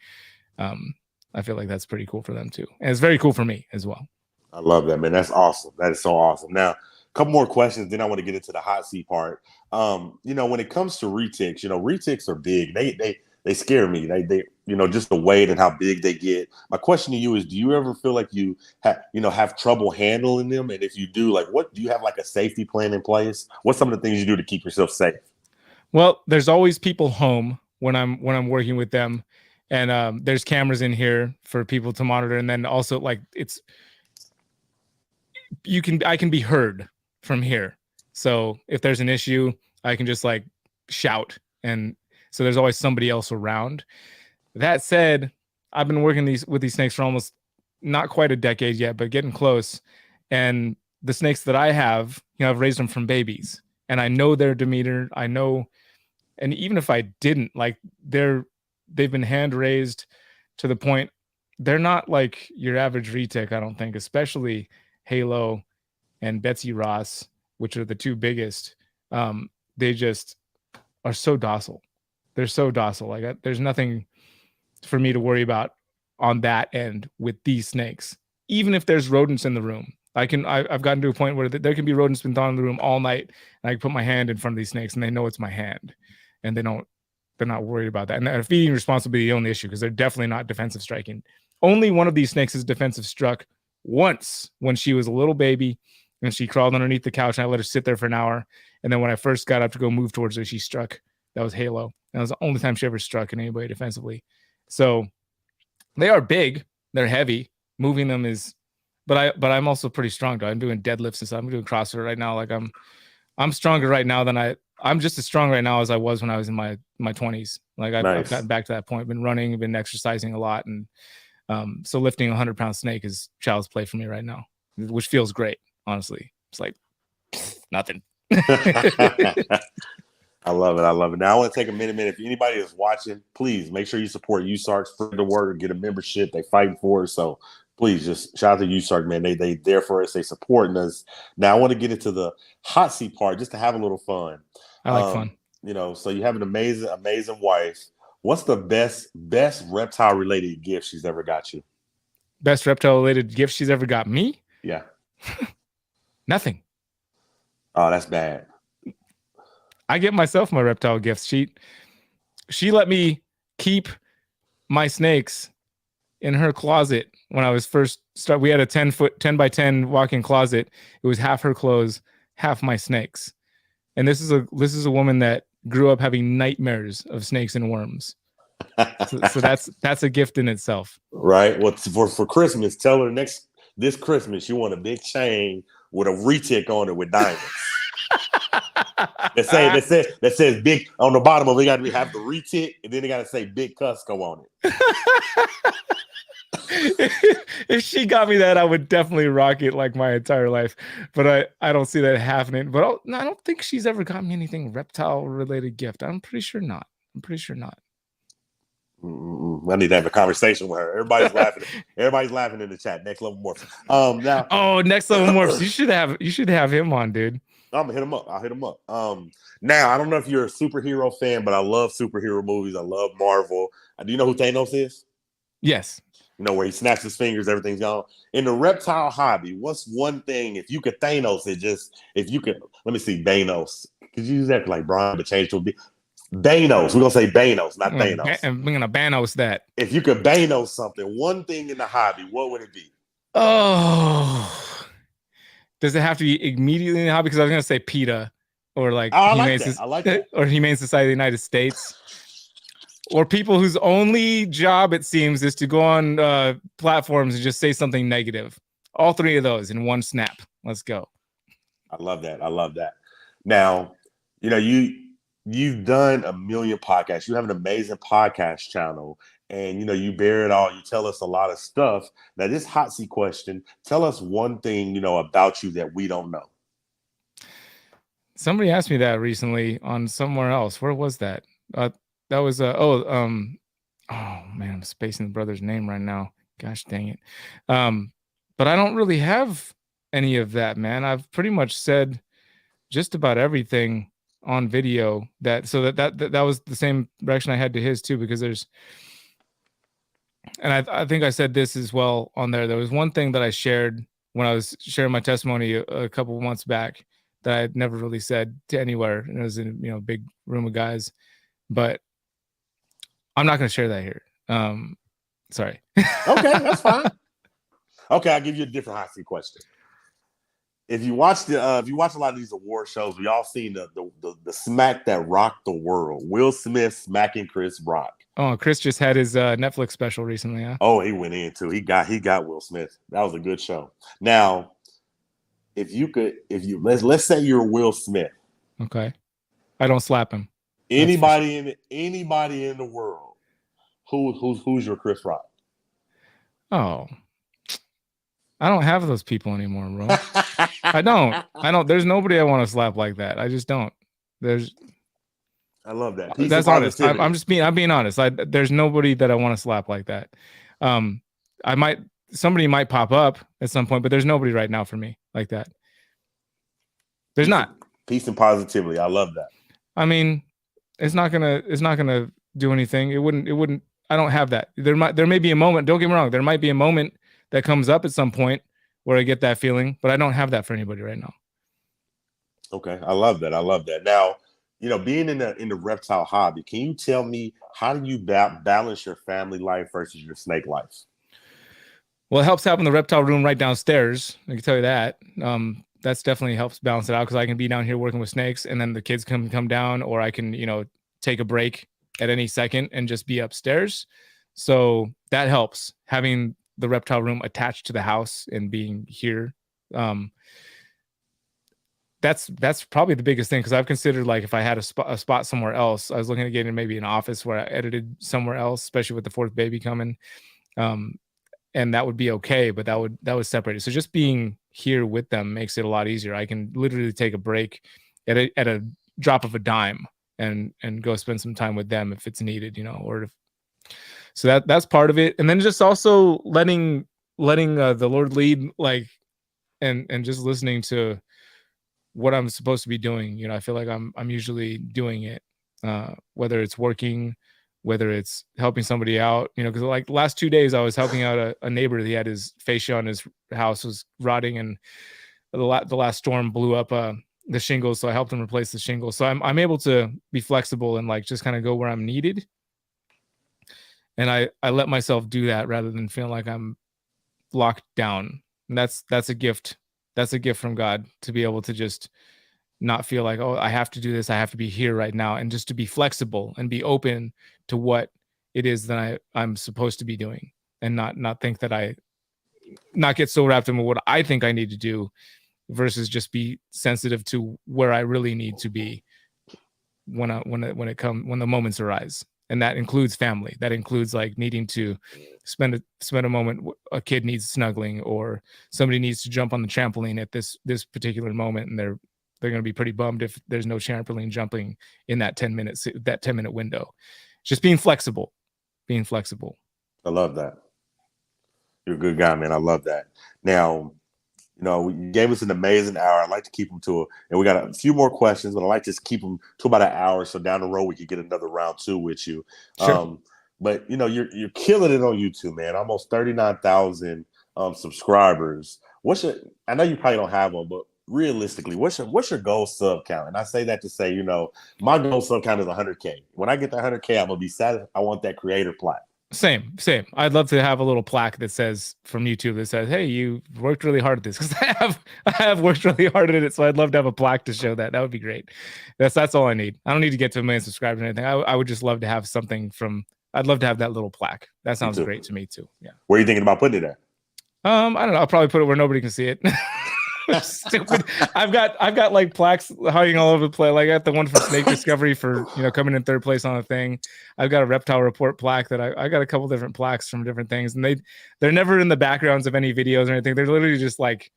I feel like that's pretty cool for them too. And it's very cool for me as well. I love that, man. That's awesome. That is so awesome. Now, a couple more questions, then I want to get into the hot seat part. When it comes to retics, retics are big. They scare me. They just the weight and how big they get. My question to you is, do you ever feel like you have trouble handling them? And if you do, like, what do you have, like a safety plan in place? What's some of the things you do to keep yourself safe? Well, there's always people home when I'm working with them. And there's cameras in here for people to monitor. And then also, like, I can be heard from here. So if there's an issue, I can just like shout. And so there's always somebody else around. That said, I've been working with these snakes for almost not quite a decade yet, but getting close. And the snakes that I have, I've raised them from babies, and I know their demeanor. I know, and even if I didn't, like, they've been hand raised to the point they're not like your average retic, I don't think, especially Halo and Betsy Ross, which are the two biggest. They just are so docile. They're so docile. Like, there's nothing for me to worry about on that end with these snakes. Even if there's rodents in the room, I've gotten to a point where there can be rodents been thrown in the room all night, and I can put my hand in front of these snakes and they know it's my hand, and they're not worried about that. And feeding responsibility is the only issue because they're definitely not defensive striking. Only one of these snakes is defensive struck once when she was a little baby and she crawled underneath the couch and I let her sit there for an hour. And then when I first got up to go move towards her, she struck. That was Halo. And that was the only time she ever struck in anybody defensively. So they are big. They're heavy. Moving them is, but I'm also pretty strong. I'm doing deadlifts and stuff. I'm doing CrossFit right now. Like, I'm stronger right now than I'm just as strong right now as I was when I was in my 20s. Like, I've gotten back to that point, been running, been exercising a lot. And so lifting a 100-pound snake is child's play for me right now, which feels great. Honestly, it's like nothing. I love it. Now I want to take a minute. If anybody is watching, please make sure you support USARC for the work, get a membership. They fighting for it. So please just shout out to USARC, man. They there for us. They supporting us. Now I want to get into the hot seat part just to have a little fun. I like fun. So you have an amazing wife. What's the best reptile related gift she's ever got you? Best reptile related gift she's ever got me? Yeah. Nothing. Oh, that's bad. I get myself my reptile gifts. She let me keep my snakes in her closet when I was first started. We had a 10 by 10 walk-in closet. It was half her clothes, half my snakes. And this is a woman that grew up having nightmares of snakes and worms. So that's a gift in itself. Right. Well, for Christmas, tell her this Christmas you want a big chain with a retic on it with diamonds. that says big on the bottom of it. Got to have the retic, and then they got to say big Kusko on it. If she got me that, I would definitely rock it like my entire life. But I don't see that happening. But I don't think she's ever got me anything reptile related gift. I'm pretty sure not. I'm pretty sure not. I need to have a conversation with her. Everybody's laughing. Everybody's laughing in the chat. Next level morphs. Now. Oh, next level morphs. You should have him on, dude. I'm gonna hit him up. I'll hit him up. Now I don't know if you're a superhero fan, but I love superhero movies. I love Marvel. Do you know who Thanos is? Yes. You know, where he snaps his fingers, everything's gone. In the reptile hobby, what's one thing, if you could Thanos it, if you could, let me see, Thanos. Could you use that for like Brian, but change to be Thanos? We're gonna say Thanos, not Thanos. I'm gonna Thanos that. If you could Thanos something, one thing in the hobby, what would it be? Oh, does it have to be immediately in the hobby? Because I was gonna say PETA, or like I like that. Or Humane Society of the United States. Or people whose only job, it seems, is to go on platforms and just say something negative. All three of those in one snap. Let's go. I love that. I love that. Now, you know, you've done a million podcasts. You have an amazing podcast channel, and you know, you bear it all. You tell us a lot of stuff. Now, this hot seat question, tell us one thing, you know, about you that we don't know. Somebody asked me that recently on somewhere else. Where was that? That was oh man, I'm spacing the brother's name right now. Gosh dang it. But I don't really have any of that, man. I've pretty much said just about everything on video that was the same reaction I had to his too, because there's, and I think I said this as well on there. There was one thing that I shared when I was sharing my testimony a couple of months back that I had never really said to anywhere, and it was in, you know, a big room of guys, but I'm not going to share that here. Sorry. Okay, that's fine. Okay, I'll give you a different hot seat question. If you watch a lot of these award shows, we all seen the smack that rocked the world. Will Smith smacking Chris Rock. Oh, Chris just had his Netflix special recently, huh? Oh, he went in too. He got Will Smith. That was a good show. Now, let's say you're Will Smith. Okay. I don't slap him. Anybody in the world. Who's your Chris Rock? Oh, I don't have those people anymore, bro. I don't. There's nobody I want to slap like that. I just don't. I love that. That's honest. I'm being honest. There's nobody that I want to slap like that. Somebody might pop up at some point, but there's nobody right now for me like that. There's not. Peace and positivity. I love that. I mean, it's not gonna do anything. It wouldn't. I don't have that. There may be a moment. Don't get me wrong. There might be a moment that comes up at some point where I get that feeling, but I don't have that for anybody right now. Okay, I love that. Now, you know, being in the reptile hobby, can you tell me how do you balance your family life versus your snake life? Well, it helps having the reptile room right downstairs. I can tell you that. That's definitely helps balance it out, because I can be down here working with snakes, and then the kids come down, or I can, you know, take a break at any second and just be upstairs. So that helps, having the reptile room attached to the house and being here. That's probably the biggest thing, because I've considered, like, if I had a spot somewhere else, I was looking at getting maybe an office where I edited somewhere else, especially with the fourth baby coming. And that would be okay, but that would separate it. So just being here with them makes it a lot easier. I can literally take a break at a drop of a dime and go spend some time with them if it's needed, you know, so that's part of it. And then just also letting the Lord lead, like, and just listening to what I'm supposed to be doing. You know, I feel like I'm usually doing it, whether it's working, whether it's helping somebody out, you know, because like the last 2 days I was helping out a neighbor. He had his fascia on his house was rotting, and the last storm blew up the shingles, so I helped him replace the shingles. So I'm able to be flexible and like just kind of go where I'm needed. And I let myself do that rather than feeling like I'm locked down. And that's a gift. That's a gift from God, to be able to just not feel like, oh, I have to do this. I have to be here right now, and just to be flexible and be open to what it is that I'm supposed to be doing, and not think that not get so wrapped in what I think I need to do, versus just be sensitive to where I really need to be when the moments arise. and that includes family. That includes like needing to spend a moment. A kid needs snuggling, or somebody needs to jump on the trampoline at this particular moment, and they're going to be pretty bummed if there's no trampoline jumping in that 10-minute window. Just being flexible. I love that. You're a good guy, man. I love that. Now, you gave us an amazing hour. I'd like to keep them and we got a few more questions, but I'd like to just keep them to about an hour. So down the road, we could get another round 2 with you. Sure. But you're killing it on YouTube, man. Almost 39,000 subscribers. I know you probably don't have one, but realistically, what's your goal sub count? And I say that to say, my goal sub count is 100K. When I get that 100K, I'm gonna be satisfied. I want that creator plaque. Same. I'd love to have a little plaque that says from YouTube that says, "Hey, you worked really hard at this," because I have worked really hard at it. So I'd love to have a plaque to show that. That would be great. That's all I need. I don't need to get to 1 million subscribers or anything. I would just love to have something I'd love to have that little plaque. That sounds great to me too. Yeah. Where are you thinking about putting it at? I don't know. I'll probably put it where nobody can see it. Stupid. I've got like plaques hanging all over the place. Like I got the one for snake discovery for coming in 3rd place on a thing. I've got a reptile report plaque that I got a couple different plaques from different things, and they're never in the backgrounds of any videos or anything. They're literally just like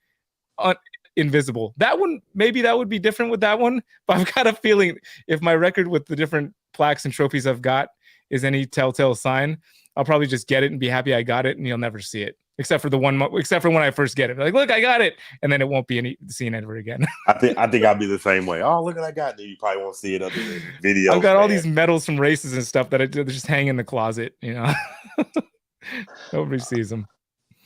invisible. That one, maybe that would be different with that one, but I've got a feeling if my record with the different plaques and trophies I've got is any telltale sign, I'll probably just get it and be happy I got it, and you'll never see it. Except for when I first get it, like, look, I got it, and then it won't be seen ever again. I think I'll be the same way. Oh, look what I got! Then you probably won't see it other than videos. I've got all these medals from races and stuff that I just hang in the closet. Nobody sees them.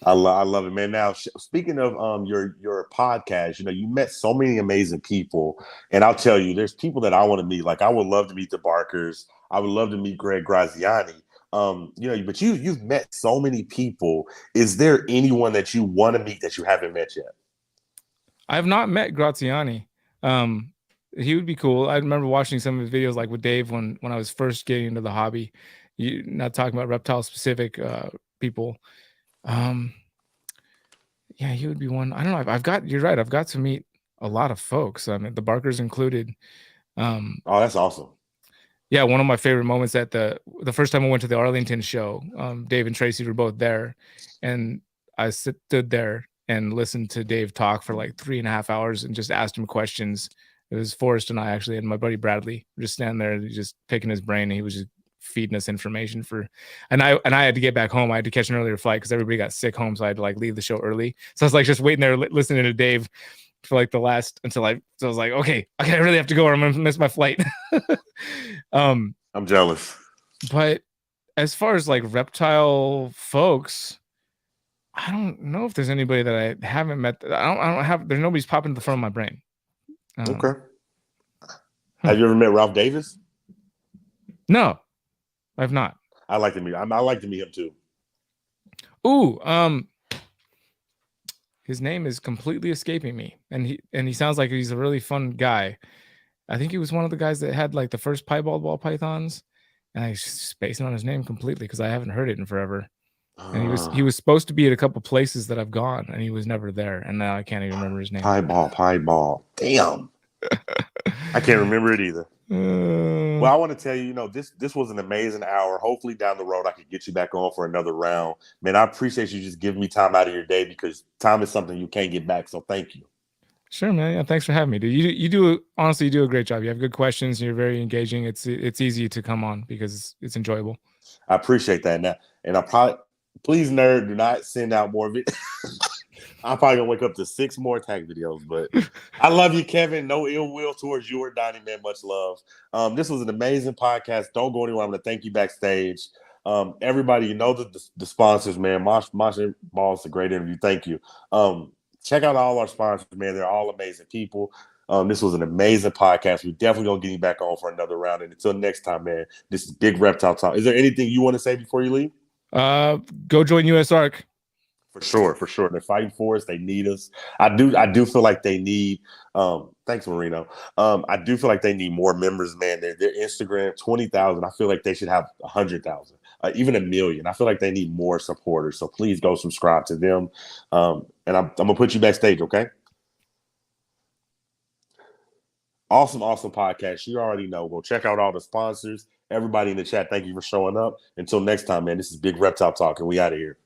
I love it, man. Now, speaking of your podcast, you met so many amazing people, and I'll tell you, there's people that I want to meet. Like I would love to meet the Barkers. I would love to meet Greg Graziani. But you've met so many people. Is there anyone that you want to meet that you haven't met yet? I have not met Graziani. He would be cool. I remember watching some of his videos, like with Dave, when I was first getting into the hobby. Not talking about reptile specific people. Yeah, he would be one. I don't know. You're right. I've got to meet a lot of folks. I mean, the Barkers included. Oh, that's awesome. Yeah, one of my favorite moments at the first time I went to the Arlington show, Dave and Tracy were both there, and I stood there and listened to Dave talk for like 3.5 hours and just asked him questions. It was Forrest and I actually, and my buddy Bradley, just standing there just picking his brain, and he was just feeding us information and I had to get back home. I had to catch an earlier flight because everybody got sick home, so I had to like leave the show early. So I was like just waiting there listening to Dave for like so I was like, okay, I really have to go or I'm gonna miss my flight. I'm jealous. But as far as like reptile folks, I don't know if there's anybody that I haven't met. There's nobody's popping to the front of my brain. Okay. Have you ever met Ralph Davis? No, I've not. I like to meet him too. Ooh, his name is completely escaping me, and he sounds like he's a really fun guy. I think he was one of the guys that had like the first piebald ball pythons, and I'm spacing on his name completely because I haven't heard it in forever. And he was supposed to be at a couple places that I've gone, and he was never there, and now I can't even remember his name. Pieball. Damn. I can't remember it either. Well, I want to tell you, this was an amazing hour. Hopefully down the road I could get you back on for another round. Man, I appreciate you just giving me time out of your day because time is something you can't get back. So thank you. Sure, man. Yeah, thanks for having me, dude. You do honestly, you do a great job. You have good questions. And you're very engaging. It's easy to come on because it's enjoyable. I appreciate that. Now, and please, nerd, do not send out more videos. I'm probably gonna wake up to 6 more tag videos, but I love you, Kevin. No ill will towards you or Donnie, man. Much love. This was an amazing podcast. Don't go anywhere. I'm gonna thank you backstage. Everybody, the sponsors, man. Mosh Ball is a great interview. Thank you. Check out all our sponsors, man. They're all amazing people. This was an amazing podcast. We're definitely gonna get you back on for another round. And until next time, man, this is Big Reptile Talk. Is there anything you want to say before you leave? Go join US Arc. For sure. They're fighting for us. They need us. I do feel like they need thanks, Marino. I do feel like they need more members, man. Their Instagram, 20,000. I feel like they should have 100,000, even 1 million. I feel like they need more supporters. So please go subscribe to them. And I'm gonna put you backstage, okay? Awesome podcast. You already know. Go check out all the sponsors. Everybody in the chat, thank you for showing up. Until next time, man, this is Big Reptile Talk, and we out of here.